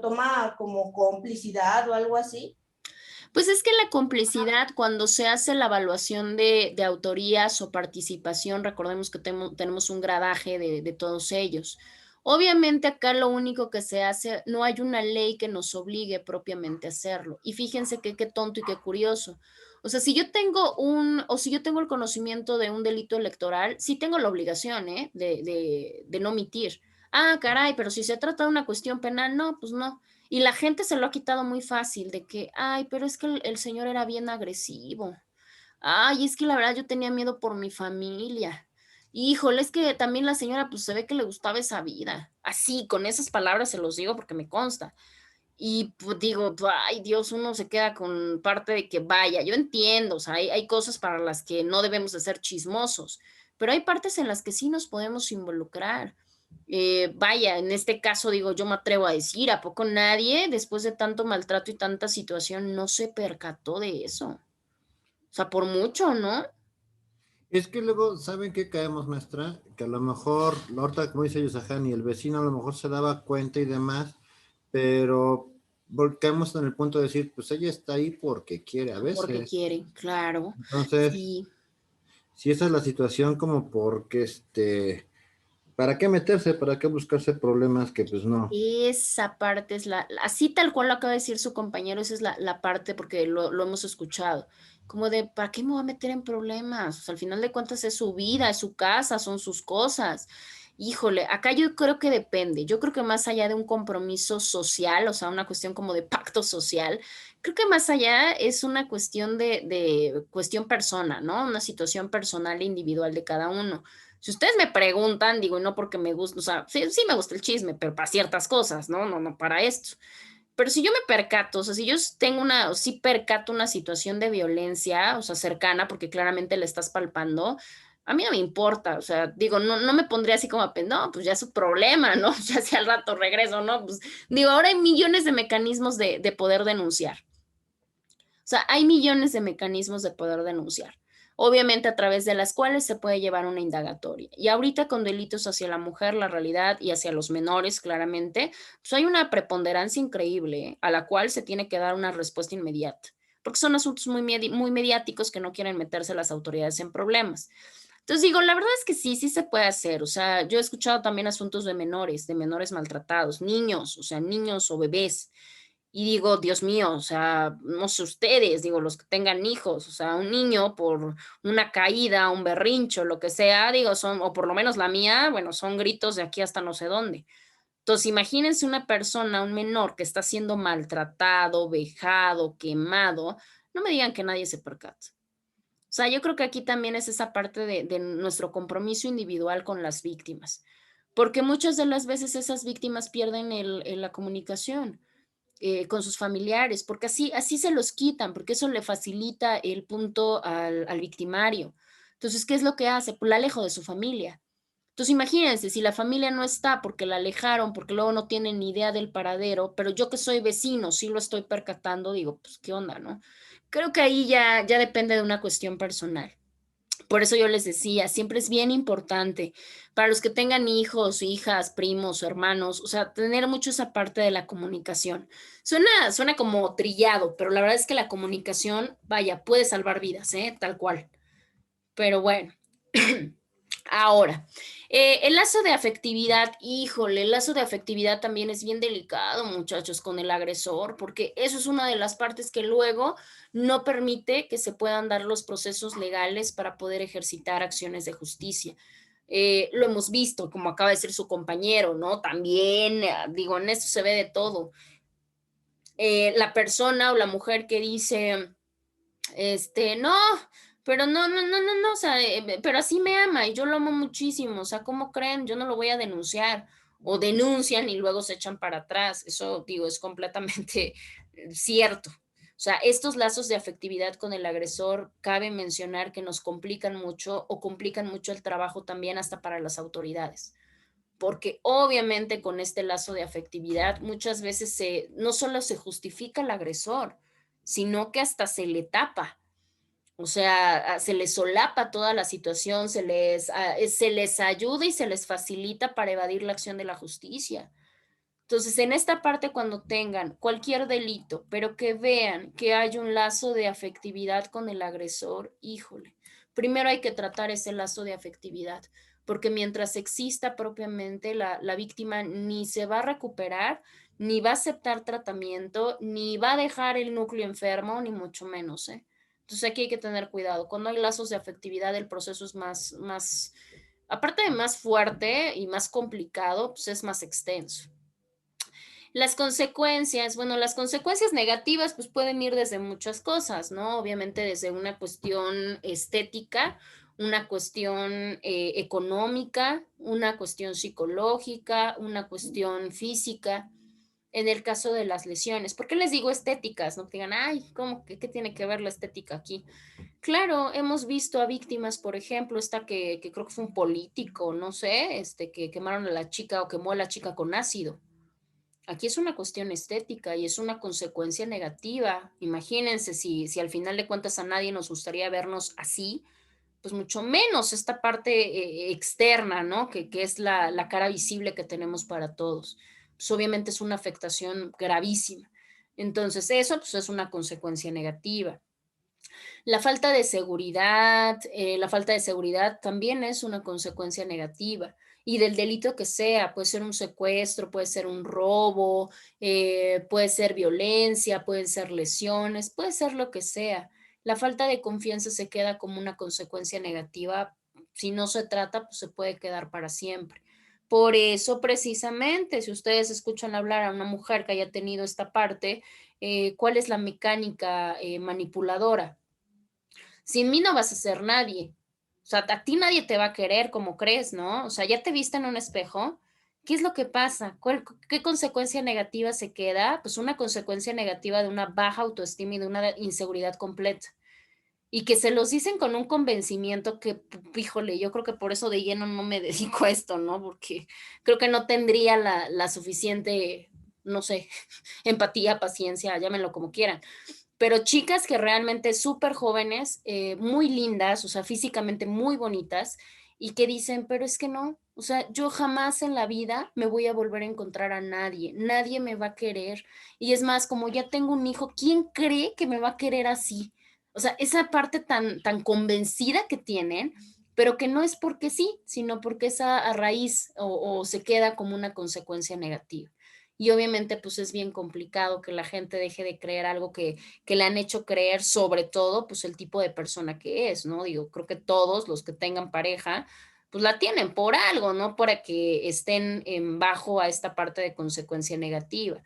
toma como complicidad o algo así. Pues es que la complicidad, cuando se hace la evaluación de autorías o participación, recordemos que tenemos un gradaje de todos ellos. Obviamente acá lo único que se hace, no hay una ley que nos obligue propiamente a hacerlo. Y fíjense que qué tonto y qué curioso. O sea, si yo tengo o si yo tengo el conocimiento de un delito electoral, sí tengo la obligación, ¿eh? De no omitir. Ah, caray, pero si se trata de una cuestión penal, no, pues no. Y la gente se lo ha quitado muy fácil de que, ay, pero es que el señor era bien agresivo. Ay, es que la verdad yo tenía miedo por mi familia. Híjole, es que también la señora pues se ve que le gustaba esa vida. Así, con esas palabras se los digo porque me consta. Y pues digo, ay Dios, uno se queda con parte de que vaya, yo entiendo, o sea, hay cosas para las que no debemos de ser chismosos, pero hay partes en las que sí nos podemos involucrar. Vaya, en este caso digo, yo me atrevo a decir, ¿a poco nadie después de tanto maltrato y tanta situación no se percató de eso? O sea, por mucho, ¿no? Es que luego, ¿saben qué caemos, maestra? Que a lo mejor, ahorita como dice Yusajani, el vecino a lo mejor se daba cuenta y demás, pero volteamos en el punto de decir, pues ella está ahí porque quiere a Porque veces. quiere, claro. Entonces, Sí. si esa es la situación, como porque ¿para qué meterse? ¿Para qué buscarse problemas que pues no? Esa parte es así tal cual lo acaba de decir su compañero, esa es la parte porque lo hemos escuchado, como de, ¿para qué me voy a meter en problemas? O sea, al final de cuentas es su vida, es su casa, son sus cosas. Híjole, acá yo creo que depende, yo creo que más allá de un compromiso social, o sea, una cuestión como de pacto social, creo que más allá es una cuestión de cuestión persona, ¿no? Una situación personal e individual de cada uno. Si ustedes me preguntan, digo, no porque me gusta, o sea, sí me gusta el chisme, pero para ciertas cosas, ¿no? No para esto. Pero si yo me percato, o sea, si yo tengo o sí percato una situación de violencia, o sea, cercana, porque claramente la estás palpando, a mí no me importa, o sea, digo, no me pondría así como, no, pues ya es su problema, ¿no? Ya si al rato regreso, ¿no? Pues digo, ahora hay millones de mecanismos de poder denunciar. O sea, hay millones de mecanismos de poder denunciar, obviamente a través de las cuales se puede llevar una indagatoria. Y ahorita con delitos hacia la mujer, la realidad, y hacia los menores, claramente, pues hay una preponderancia increíble, a la cual se tiene que dar una respuesta inmediata, porque son asuntos muy mediáticos que no quieren meterse las autoridades en problemas. Entonces digo, la verdad es que sí se puede hacer. O sea, yo he escuchado también asuntos de menores maltratados, niños, o sea, niños o bebés. Y digo, Dios mío, o sea, no sé ustedes, digo, los que tengan hijos, o sea, un niño por una caída, un berrincho, lo que sea, digo, o por lo menos la mía, bueno, son gritos de aquí hasta no sé dónde. Entonces, imagínense una persona, un menor que está siendo maltratado, vejado, quemado, no me digan que nadie se percata. O sea, yo creo que aquí también es esa parte de nuestro compromiso individual con las víctimas, porque muchas de las veces esas víctimas pierden la comunicación con sus familiares, porque así se los quitan, porque eso le facilita el punto al victimario. Entonces, ¿qué es lo que hace? Pues la alejo de su familia. Entonces, imagínense, si la familia no está porque la alejaron, porque luego no tienen ni idea del paradero, pero yo que soy vecino, sí lo estoy percatando, digo, pues, ¿qué onda, no? Creo que ahí ya depende de una cuestión personal. Por eso yo les decía, siempre es bien importante para los que tengan hijos, hijas, primos o hermanos, o sea, tener mucho esa parte de la comunicación. Suena como trillado, pero la verdad es que la comunicación, vaya, puede salvar vidas, ¿eh? Tal cual. Pero bueno, ahora, el lazo de afectividad, híjole, el lazo de afectividad también es bien delicado, muchachos, con el agresor, porque eso es una de las partes que luego no permite que se puedan dar los procesos legales para poder ejercitar acciones de justicia. Lo hemos visto, como acaba de decir su compañero, ¿no? También, digo, en esto se ve de todo. La persona o la mujer que dice, no, pero no, o sea, pero así me ama y yo lo amo muchísimo, o sea, ¿cómo creen? Yo no lo voy a denunciar, o denuncian y luego se echan para atrás, eso digo, es completamente cierto. O sea, estos lazos de afectividad con el agresor, cabe mencionar que nos complican mucho o complican mucho el trabajo también hasta para las autoridades, porque obviamente con este lazo de afectividad muchas veces no solo se justifica el agresor, sino que hasta se le tapa. O sea, se les solapa toda la situación, se les ayuda y se les facilita para evadir la acción de la justicia. Entonces, en esta parte, cuando tengan cualquier delito, pero que vean que hay un lazo de afectividad con el agresor, híjole, primero hay que tratar ese lazo de afectividad, porque mientras exista propiamente, la víctima ni se va a recuperar, ni va a aceptar tratamiento, ni va a dejar el núcleo enfermo, ni mucho menos, ¿eh? Entonces aquí hay que tener cuidado. Cuando hay lazos de afectividad, el proceso es aparte de más fuerte y más complicado, pues es más extenso. Las consecuencias, bueno, las consecuencias negativas pues pueden ir desde muchas cosas, ¿no? Obviamente desde una cuestión estética, una cuestión económica, una cuestión psicológica, una cuestión física. En el caso de las lesiones, ¿por qué les digo estéticas? No te digan, ay, ¿cómo que qué tiene que ver la estética aquí? Claro, hemos visto a víctimas, por ejemplo, esta que creo que fue un político, no sé, que quemaron a la chica o quemó a la chica con ácido. Aquí es una cuestión estética y es una consecuencia negativa. Imagínense si al final de cuentas a nadie nos gustaría vernos así, pues mucho menos esta parte externa, ¿no? Que es la cara visible que tenemos para todos. Pues obviamente es una afectación gravísima. Entonces eso pues, es una consecuencia negativa. La falta de seguridad también es una consecuencia negativa y del delito que sea, puede ser un secuestro, puede ser un robo, puede ser violencia, pueden ser lesiones, puede ser lo que sea. La falta de confianza se queda como una consecuencia negativa. Si no se trata, pues se puede quedar para siempre. Por eso, precisamente, si ustedes escuchan hablar a una mujer que haya tenido esta parte, ¿cuál es la mecánica manipuladora? Sin mí no vas a ser nadie. O sea, a ti nadie te va a querer como crees, ¿no? O sea, ya te viste en un espejo. ¿Qué es lo que pasa? ¿Qué consecuencia negativa se queda? Pues una consecuencia negativa de una baja autoestima y de una inseguridad completa. Y que se los dicen con un convencimiento que, híjole, yo creo que por eso de lleno no me dedico a esto, ¿no? Porque creo que no tendría la suficiente, no sé, empatía, paciencia, llámenlo como quieran, pero chicas que realmente súper jóvenes, muy lindas, o sea, físicamente muy bonitas, y que dicen, pero es que no, o sea, yo jamás en la vida me voy a volver a encontrar a nadie, nadie me va a querer, y es más, como ya tengo un hijo, ¿quién cree que me va a querer así? O sea, esa parte tan convencida que tienen, pero que no es porque sí, sino porque es a raíz o se queda como una consecuencia negativa. Y obviamente pues es bien complicado que la gente deje de creer algo que le han hecho creer, sobre todo pues el tipo de persona que es, ¿no? Digo, creo que todos los que tengan pareja pues la tienen por algo, ¿no? Para que estén en bajo a esta parte de consecuencia negativa.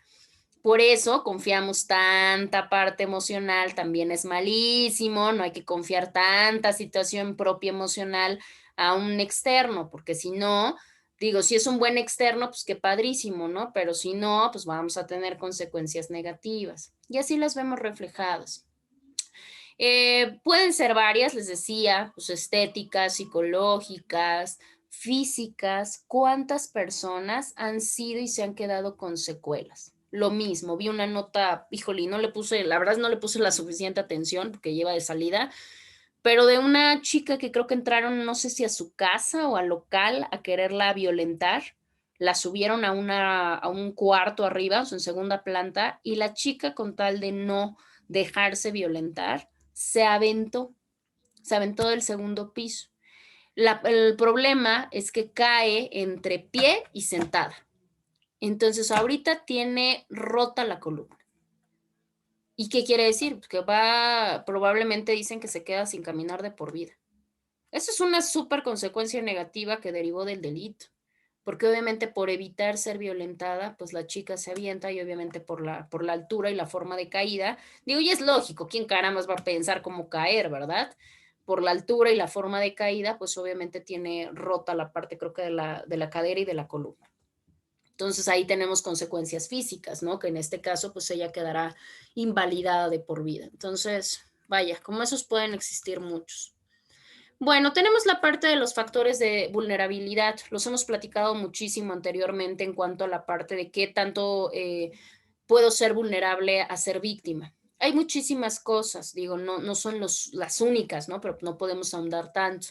Por eso confiamos tanta parte emocional, también es malísimo, no hay que confiar tanta situación propia emocional a un externo, porque si no, digo, si es un buen externo, pues qué padrísimo, ¿no? Pero si no, pues vamos a tener consecuencias negativas. Y así las vemos reflejadas. Pueden ser varias, les decía, pues estéticas, psicológicas, físicas. ¿Cuántas personas han sido y se han quedado con secuelas? Lo mismo, vi una nota, híjole, no le puse, la verdad no le puse la suficiente atención porque lleva de salida, pero de una chica que creo que entraron, no sé si a su casa o al local a quererla violentar. La subieron a un cuarto arriba, o sea, en segunda planta, y la chica con tal de no dejarse violentar, se aventó del segundo piso. El problema es que cae entre pie y sentada. Entonces ahorita tiene rota la columna. ¿Y qué quiere decir? Pues que probablemente dicen que se queda sin caminar de por vida. Eso es una súper consecuencia negativa que derivó del delito, porque obviamente por evitar ser violentada, pues la chica se avienta y obviamente por la altura y la forma de caída, digo, y es lógico, ¿quién caramba va a pensar cómo caer, verdad? Por la altura y la forma de caída, pues obviamente tiene rota la parte, creo que de la cadera y de la columna. Entonces ahí tenemos consecuencias físicas, ¿no? Que en este caso, pues ella quedará invalidada de por vida. Entonces, vaya, como esos pueden existir muchos. Bueno, tenemos la parte de los factores de vulnerabilidad. Los hemos platicado muchísimo anteriormente en cuanto a la parte de qué tanto puedo ser vulnerable a ser víctima. Hay muchísimas cosas, digo, no son las únicas, ¿no? Pero no podemos ahondar tanto.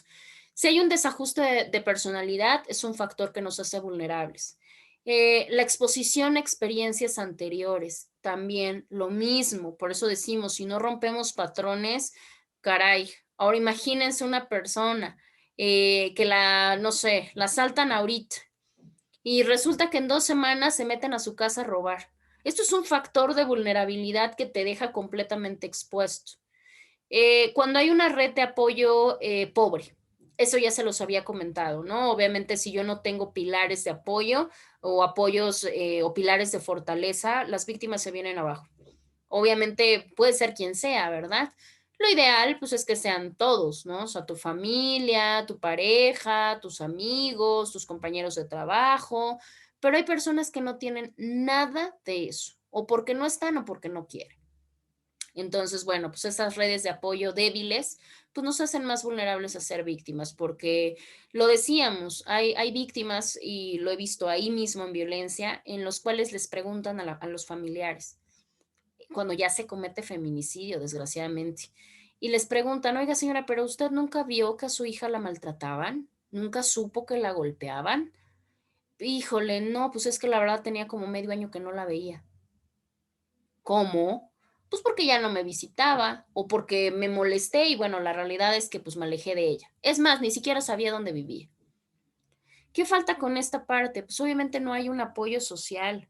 Si hay un desajuste de personalidad, es un factor que nos hace vulnerables. La exposición a experiencias anteriores, también lo mismo. Por eso decimos, si no rompemos patrones, caray. Ahora imagínense una persona que no sé, la asaltan ahorita y resulta que en 2 semanas se meten a su casa a robar. Esto es un factor de vulnerabilidad que te deja completamente expuesto. Cuando hay una red de apoyo pobre, eso ya se los había comentado, ¿no? Obviamente si yo no tengo pilares de apoyo o apoyos o pilares de fortaleza, las víctimas se vienen abajo. Obviamente puede ser quien sea, ¿verdad? Lo ideal, pues, es que sean todos, ¿no? O sea, tu familia, tu pareja, tus amigos, tus compañeros de trabajo, pero hay personas que no tienen nada de eso, o porque no están o porque no quieren. Entonces, bueno, pues esas redes de apoyo débiles, pues nos hacen más vulnerables a ser víctimas, porque lo decíamos, hay víctimas, y lo he visto ahí mismo en violencia, en los cuales les preguntan a los familiares, cuando ya se comete feminicidio, desgraciadamente. Y les preguntan, oiga señora, pero usted nunca vio que a su hija la maltrataban, nunca supo que la golpeaban. Híjole, no, pues es que la verdad tenía como medio año que no la veía. ¿Cómo? Pues porque ya no me visitaba o porque me molesté y bueno, la realidad es que pues me alejé de ella. Es más, ni siquiera sabía dónde vivía. ¿Qué falta con esta parte? Pues obviamente no hay un apoyo social.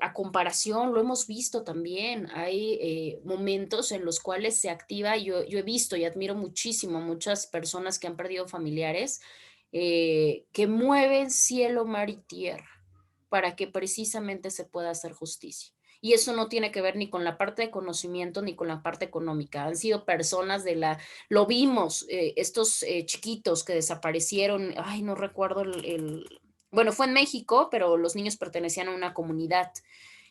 A comparación, lo hemos visto también, hay momentos en los cuales se activa, yo he visto y admiro muchísimo a muchas personas que han perdido familiares, que mueven cielo, mar y tierra para que precisamente se pueda hacer justicia. Y eso no tiene que ver ni con la parte de conocimiento ni con la parte económica. Han sido personas lo vimos, estos chiquitos que desaparecieron, ay, no recuerdo bueno, fue en México, pero los niños pertenecían a una comunidad.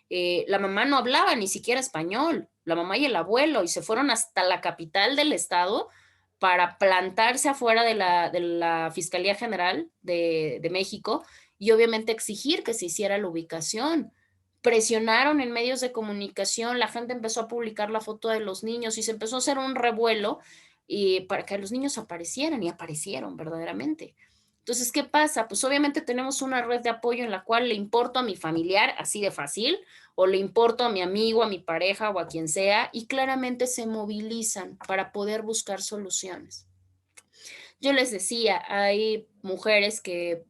La mamá no hablaba ni siquiera español, la mamá y el abuelo, y se fueron hasta la capital del estado para plantarse afuera de la Fiscalía General de México y obviamente exigir que se hiciera la ubicación. Presionaron en medios de comunicación, la gente empezó a publicar la foto de los niños y se empezó a hacer un revuelo para que los niños aparecieran y aparecieron verdaderamente. Entonces, ¿qué pasa? Pues obviamente tenemos una red de apoyo en la cual le importo a mi familiar, así de fácil, o le importo a mi amigo, a mi pareja o a quien sea, y claramente se movilizan para poder buscar soluciones. Yo les decía, hay mujeres que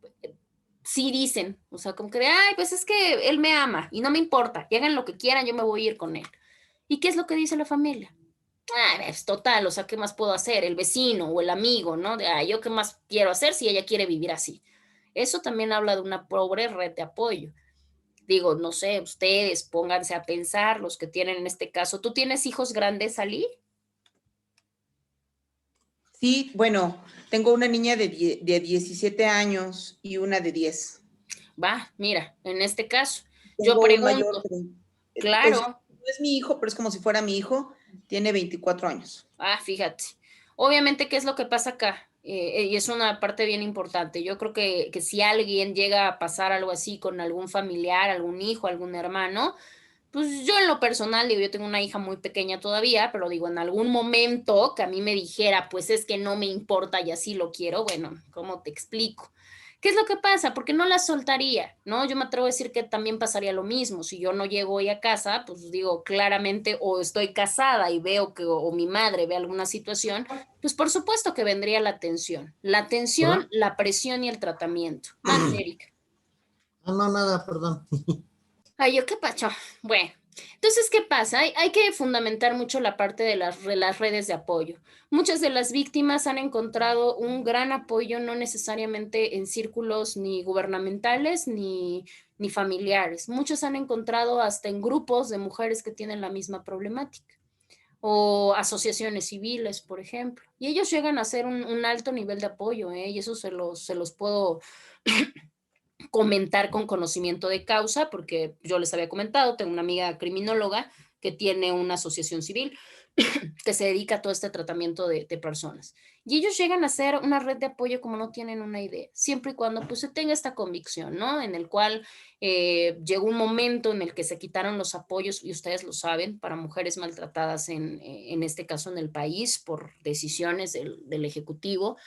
sí dicen, o sea, como que de, ay, pues es que él me ama y no me importa, y hagan lo que quieran, yo me voy a ir con él. ¿Y qué es lo que dice la familia? Ah, es total, o sea, ¿qué más puedo hacer? El vecino o el amigo, ¿no? De, ah, ¿yo qué más quiero hacer si ella quiere vivir así? Eso también habla de una pobre red de apoyo. Digo, no sé, ustedes pónganse a pensar, los que tienen en este caso, ¿tú tienes hijos grandes, Ali? Sí, bueno, tengo una niña de 17 años y una de 10. Va, mira, en este caso, yo Tengo un mayor, pregunto, pues claro, no es mi hijo, pero es como si fuera mi hijo, tiene 24 años. fíjate, obviamente, ¿qué es lo que pasa acá? Y es una parte bien importante. Yo creo que si alguien llega a pasar algo así con algún familiar, algún hijo, algún hermano, pues yo en lo personal, digo, yo tengo una hija muy pequeña todavía, pero digo, en algún momento que a mí me dijera, pues es que no me importa y así lo quiero, bueno, ¿cómo te explico? ¿Qué es lo que pasa? Porque no la soltaría, ¿no? Yo me atrevo a decir que también pasaría lo mismo. Si yo no llego hoy a casa, pues digo claramente, o estoy casada y veo que, o mi madre ve alguna situación, pues por supuesto que vendría la atención, ¿Hola? la presión y el tratamiento. Mande, Erika. Ah, no, nada, perdón. Ay, yo qué pacho. Bueno, entonces, ¿qué pasa? Hay que fundamentar mucho la parte de las redes de apoyo. Muchas de las víctimas han encontrado un gran apoyo, no necesariamente en círculos ni gubernamentales ni familiares. Muchos han encontrado hasta en grupos de mujeres que tienen la misma problemática o asociaciones civiles, por ejemplo. Y ellos llegan a ser un alto nivel de apoyo, ¿eh? Y eso se los puedo comentar con conocimiento de causa, porque yo les había comentado, tengo una amiga criminóloga que tiene una asociación civil que se dedica a todo este tratamiento de personas. Y ellos llegan a ser una red de apoyo como no tienen una idea, siempre y cuando pues se tenga esta convicción, ¿no? En el cual llegó un momento en el que se quitaron los apoyos, y ustedes lo saben, para mujeres maltratadas en este caso en el país por decisiones del Ejecutivo.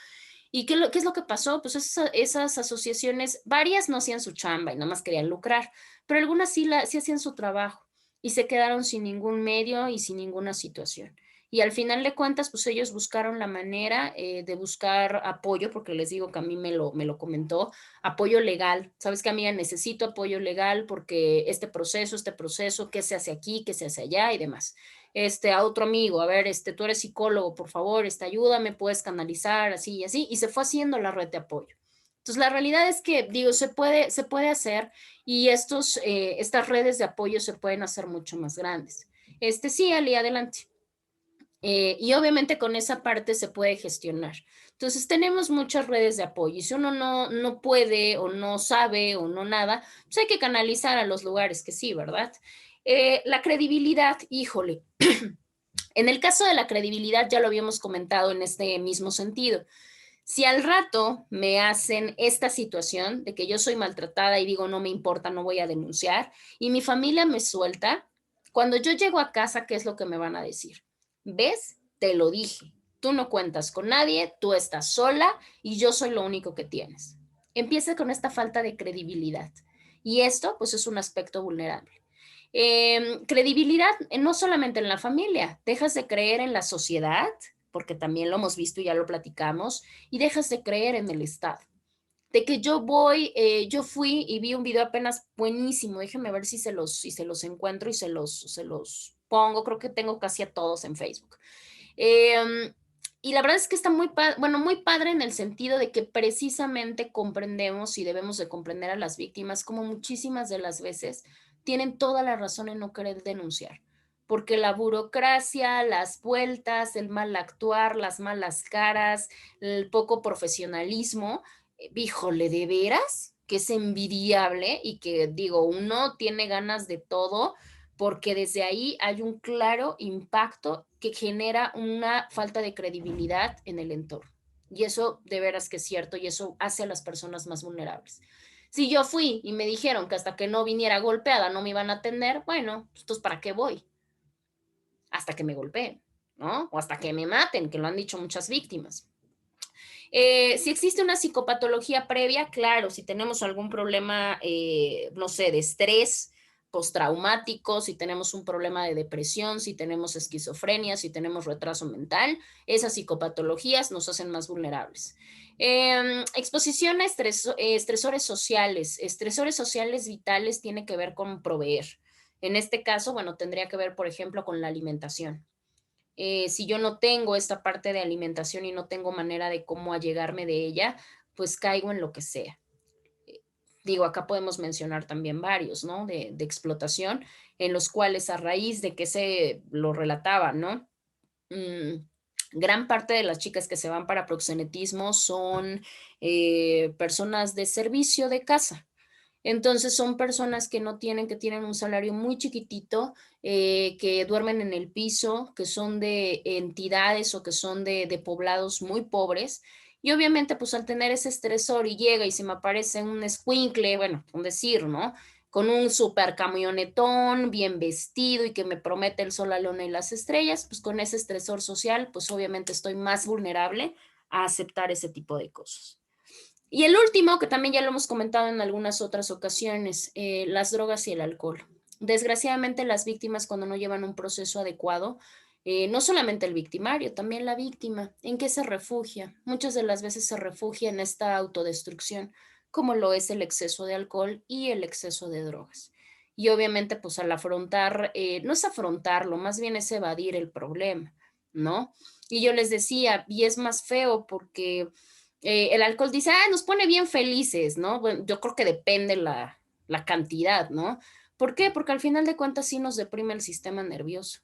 ¿Y qué es lo que pasó? Pues esas asociaciones, varias no hacían su chamba y nada más querían lucrar, pero algunas sí hacían su trabajo y se quedaron sin ningún medio y sin ninguna situación. Y al final de cuentas, pues ellos buscaron la manera de buscar apoyo, porque les digo que a mí me lo comentó, apoyo legal. Sabes que, amiga, necesito apoyo legal porque este proceso, qué se hace aquí, qué se hace allá y demás. A otro amigo, a ver, tú eres psicólogo, por favor, ayúdame, puedes canalizar, así y así, y se fue haciendo la red de apoyo. Entonces, la realidad es que, digo, se puede hacer y estas redes de apoyo se pueden hacer mucho más grandes. Sí, Ali, adelante. Y obviamente con esa parte se puede gestionar. Entonces, tenemos muchas redes de apoyo y si uno no puede o no sabe o no nada, pues hay que canalizar a los lugares que sí, ¿verdad? La credibilidad, híjole, en el caso de la credibilidad ya lo habíamos comentado en este mismo sentido. Si al rato me hacen esta situación de que yo soy maltratada y digo no me importa, no voy a denunciar, y mi familia me suelta, cuando yo llego a casa, ¿qué es lo que me van a decir? ¿Ves? Te lo dije. Tú no cuentas con nadie, tú estás sola y yo soy lo único que tienes. Empieza con esta falta de credibilidad. Y esto, pues, es un aspecto vulnerable. Credibilidad, no solamente en la familia, dejas de creer en la sociedad, porque también lo hemos visto y ya lo platicamos, y dejas de creer en el Estado. De que yo fui y vi un video apenas buenísimo, déjenme ver si se los encuentro y se los pongo, creo que tengo casi a todos en Facebook. Y la verdad es que está muy padre en el sentido de que precisamente comprendemos y debemos de comprender a las víctimas como muchísimas de las veces tienen toda la razón en no querer denunciar, porque la burocracia, las vueltas, el mal actuar, las malas caras, el poco profesionalismo, híjole, ¿de veras? Que es envidiable y que digo, uno tiene ganas de todo porque desde ahí hay un claro impacto que genera una falta de credibilidad en el entorno. Y eso de veras que es cierto y eso hace a las personas más vulnerables. Si yo fui y me dijeron que hasta que no viniera golpeada no me iban a atender, bueno, entonces ¿para qué voy? Hasta que me golpeen, ¿no? O hasta que me maten, que lo han dicho muchas víctimas. Si existe una psicopatología previa, claro, si tenemos algún problema, no sé, de estrés postraumático, si tenemos un problema de depresión, si tenemos esquizofrenia, si tenemos retraso mental, esas psicopatologías nos hacen más vulnerables. Exposición a estresores sociales vitales tiene que ver con proveer. En este caso, bueno, tendría que ver, por ejemplo, con la alimentación. Si yo no tengo esta parte de alimentación y no tengo manera de cómo allegarme de ella, pues caigo en lo que sea. Digo, acá podemos mencionar también varios, ¿no? De explotación, en los cuales a raíz de que se lo relataba, ¿no? Gran parte de las chicas que se van para proxenetismo son personas de servicio de casa. Entonces son personas que tienen un salario muy chiquitito, que duermen en el piso, que son de entidades o que son de poblados muy pobres. Y obviamente, pues al tener ese estresor y llega y se me aparece un escuincle, bueno, un decir, ¿no? Con un super camionetón, bien vestido y que me promete el sol, la luna y las estrellas, pues con ese estresor social, pues obviamente estoy más vulnerable a aceptar ese tipo de cosas. Y el último, que también ya lo hemos comentado en algunas otras ocasiones, las drogas y el alcohol. Desgraciadamente las víctimas cuando no llevan un proceso adecuado, no solamente el victimario, también la víctima, ¿en qué se refugia? Muchas de las veces se refugia en esta autodestrucción, como lo es el exceso de alcohol y el exceso de drogas. Y obviamente, pues al afrontar, no es afrontarlo, más bien es evadir el problema, ¿no? Y yo les decía, y es más feo porque el alcohol dice, nos pone bien felices, ¿no? Bueno, yo creo que depende la cantidad, ¿no? ¿Por qué? Porque al final de cuentas sí nos deprime el sistema nervioso.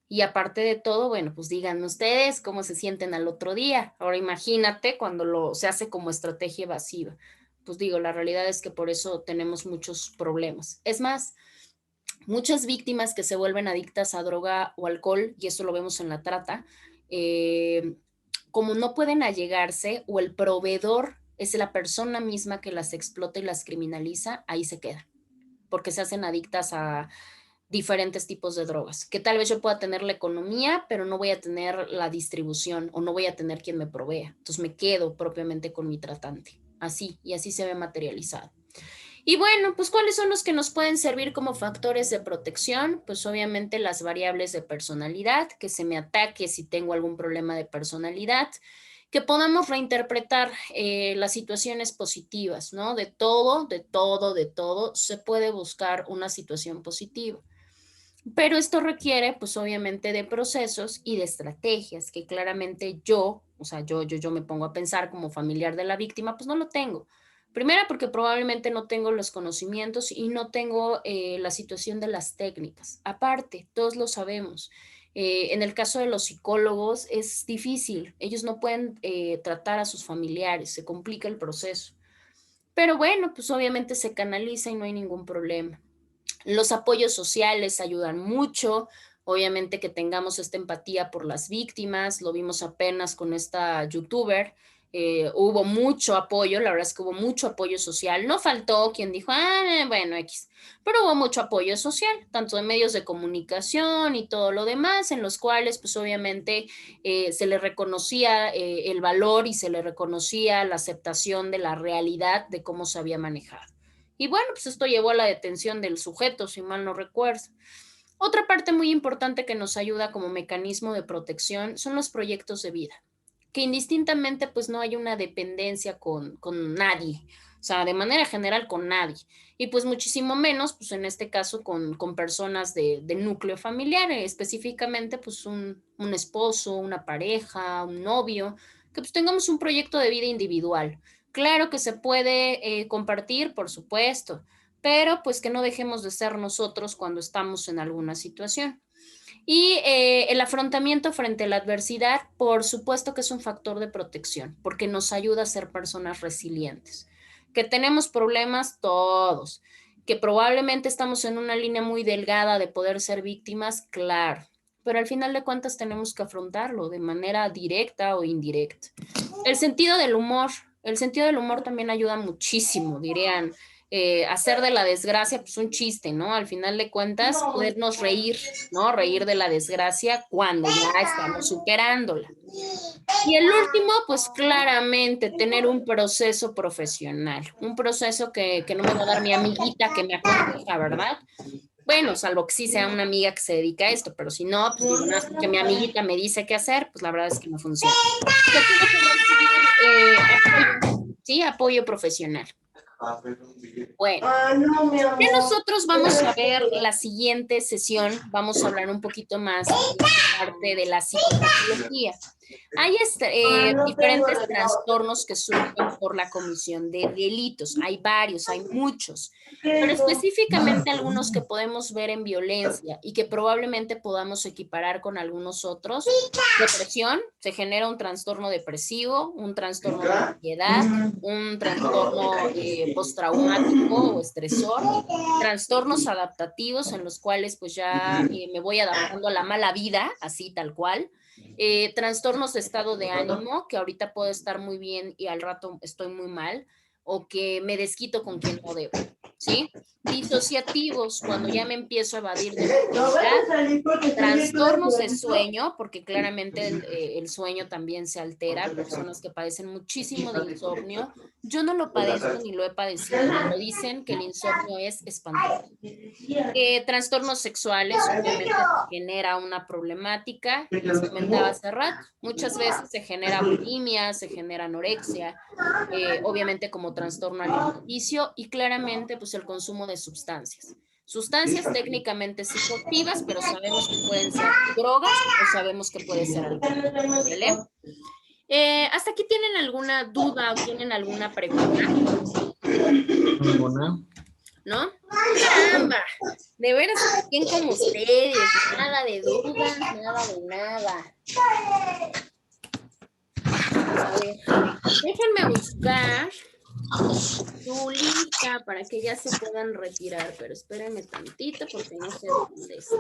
Y aparte de todo, bueno, pues díganme ustedes cómo se sienten al otro día. Ahora imagínate cuando se hace como estrategia evasiva. Pues digo, la realidad es que por eso tenemos muchos problemas. Es más, muchas víctimas que se vuelven adictas a droga o alcohol, y eso lo vemos en la trata, como no pueden allegarse o el proveedor es la persona misma que las explota y las criminaliza, ahí se quedan, porque se hacen adictas a diferentes tipos de drogas, que tal vez yo pueda tener la economía, pero no voy a tener la distribución o no voy a tener quien me provea. Entonces me quedo propiamente con mi tratante, así, y así se ve materializado. Y bueno, pues ¿cuáles son los que nos pueden servir como factores de protección? Pues obviamente las variables de personalidad, que se me ataque si tengo algún problema de personalidad, que podamos reinterpretar las situaciones positivas, ¿no? De todo se puede buscar una situación positiva. Pero esto requiere, pues obviamente, de procesos y de estrategias que claramente yo me pongo a pensar como familiar de la víctima, pues no lo tengo. Primero, porque probablemente no tengo los conocimientos y no tengo la situación de las técnicas. Aparte, todos lo sabemos. En el caso de los psicólogos es difícil. Ellos no pueden tratar a sus familiares, se complica el proceso. Pero bueno, pues obviamente se canaliza y no hay ningún problema. Los apoyos sociales ayudan mucho, obviamente que tengamos esta empatía por las víctimas, lo vimos apenas con esta youtuber, hubo mucho apoyo, la verdad es que hubo mucho apoyo social, no faltó quien dijo, bueno, X, pero hubo mucho apoyo social, tanto de medios de comunicación y todo lo demás, en los cuales pues obviamente se le reconocía el valor y se le reconocía la aceptación de la realidad de cómo se había manejado. Y bueno, pues esto llevó a la detención del sujeto, si mal no recuerdo. Otra parte muy importante que nos ayuda como mecanismo de protección son los proyectos de vida, que indistintamente pues no hay una dependencia con nadie, o sea, de manera general con nadie, y pues muchísimo menos pues en este caso con personas de núcleo familiar, específicamente pues un esposo, una pareja, un novio, que pues tengamos un proyecto de vida individual. Claro que se puede compartir, por supuesto, pero pues que no dejemos de ser nosotros cuando estamos en alguna situación. Y el afrontamiento frente a la adversidad, por supuesto que es un factor de protección, porque nos ayuda a ser personas resilientes. Que tenemos problemas todos, que probablemente estamos en una línea muy delgada de poder ser víctimas, claro, pero al final de cuentas tenemos que afrontarlo de manera directa o indirecta. El sentido del humor también ayuda muchísimo, dirían. Hacer de la desgracia pues un chiste, ¿no? Al final de cuentas, podernos reír, ¿no? Reír de la desgracia cuando ya estamos superándola. Y el último, pues claramente tener un proceso profesional, un proceso que no me va a dar mi amiguita que me aconseja, ¿verdad? Bueno, salvo que sí sea una amiga que se dedica a esto, pero si no, pues digo, no, que mi amiguita me dice qué hacer, pues la verdad es que no funciona. Yo tengo que recibir apoyo, ¿sí? Apoyo profesional. Bueno, ya nosotros vamos a ver la siguiente sesión, vamos a hablar un poquito más de la parte de la psicopatología. Hay diferentes trastornos que surgen por la comisión de delitos, hay varios, hay muchos, pero específicamente algunos que podemos ver en violencia y que probablemente podamos equiparar con algunos otros. Depresión, se genera un trastorno depresivo, un trastorno de ansiedad, un trastorno postraumático o estresor, trastornos adaptativos en los cuales pues ya me voy adaptando a la mala vida, así tal cual. Trastornos de estado de ánimo, que ahorita puedo estar muy bien y al rato estoy muy mal, o que me desquito con quien no debo, ¿sí? Disociativos, cuando ya me empiezo a evadir de la realidad. Trastornos de sueño, porque claramente el sueño también se altera, personas que padecen muchísimo de insomnio. Yo no lo padezco ni lo he padecido, pero dicen que el insomnio es espantoso. Trastornos sexuales, obviamente genera una problemática, les comentaba hace rato, muchas veces se genera bulimia, se genera anorexia, obviamente como trastorno alimenticio y claramente pues el consumo de sustancias técnicamente psicoactivas, pero sabemos que pueden ser drogas o sabemos que puede ser algo, ¿vale? ¿Hasta aquí tienen alguna duda o tienen alguna pregunta? ¿Ninguna? ¿No? ¡Caramba! De veras, ¿quién como ustedes? Nada de dudas, nada de nada. A ver, déjenme buscar su lista para que ya se puedan retirar, pero espérenme tantito porque no sé dónde está.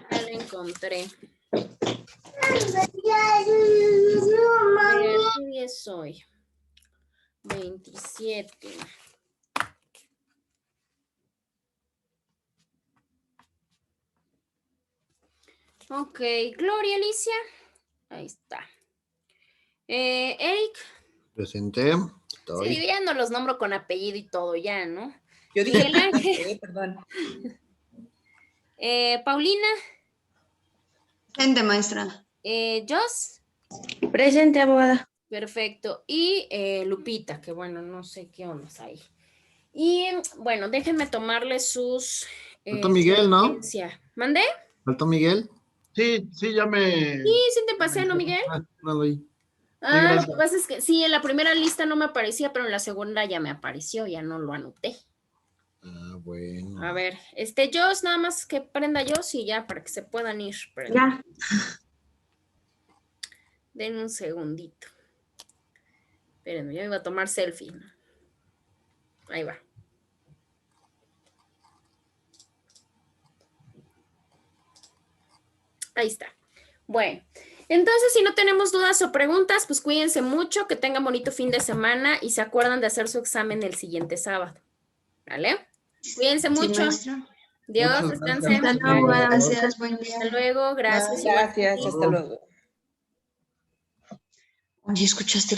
Ya la encontré. A ver, ¿qué día es hoy? 27. Ok, Gloria Alicia. Ahí está. Eric. Presente. Sí, ya no los nombro con apellido y todo ya, ¿no? Yo dije, Miguel Ángel. perdón. Paulina. Presente, maestra. Jos. Presente, abogada. Perfecto. Y Lupita, que bueno, no sé qué onda ahí. Y bueno, déjenme tomarle sus... Faltó Miguel, ¿no? ¿Mandé? ¿Faltó Miguel? Sí, ya me... Sí te pasé, ¿no, Miguel? No lo vi. Lo que pasa es que sí, en la primera lista no me aparecía, pero en la segunda ya me apareció, ya no lo anoté. Ah, bueno. A ver, Jos, nada más que prenda Jos y ya, para que se puedan ir. Ya. Den un segundito. Espérenme, yo iba a tomar selfie. Ahí va. Ahí está. Bueno, entonces si no tenemos dudas o preguntas, pues cuídense mucho, que tengan bonito fin de semana y se acuerdan de hacer su examen el siguiente sábado. ¿Vale? Cuídense mucho. Sí, Dios, descansen. gracias, buen día. Hasta luego, gracias. Gracias, hasta luego. Oye, ¿escuchaste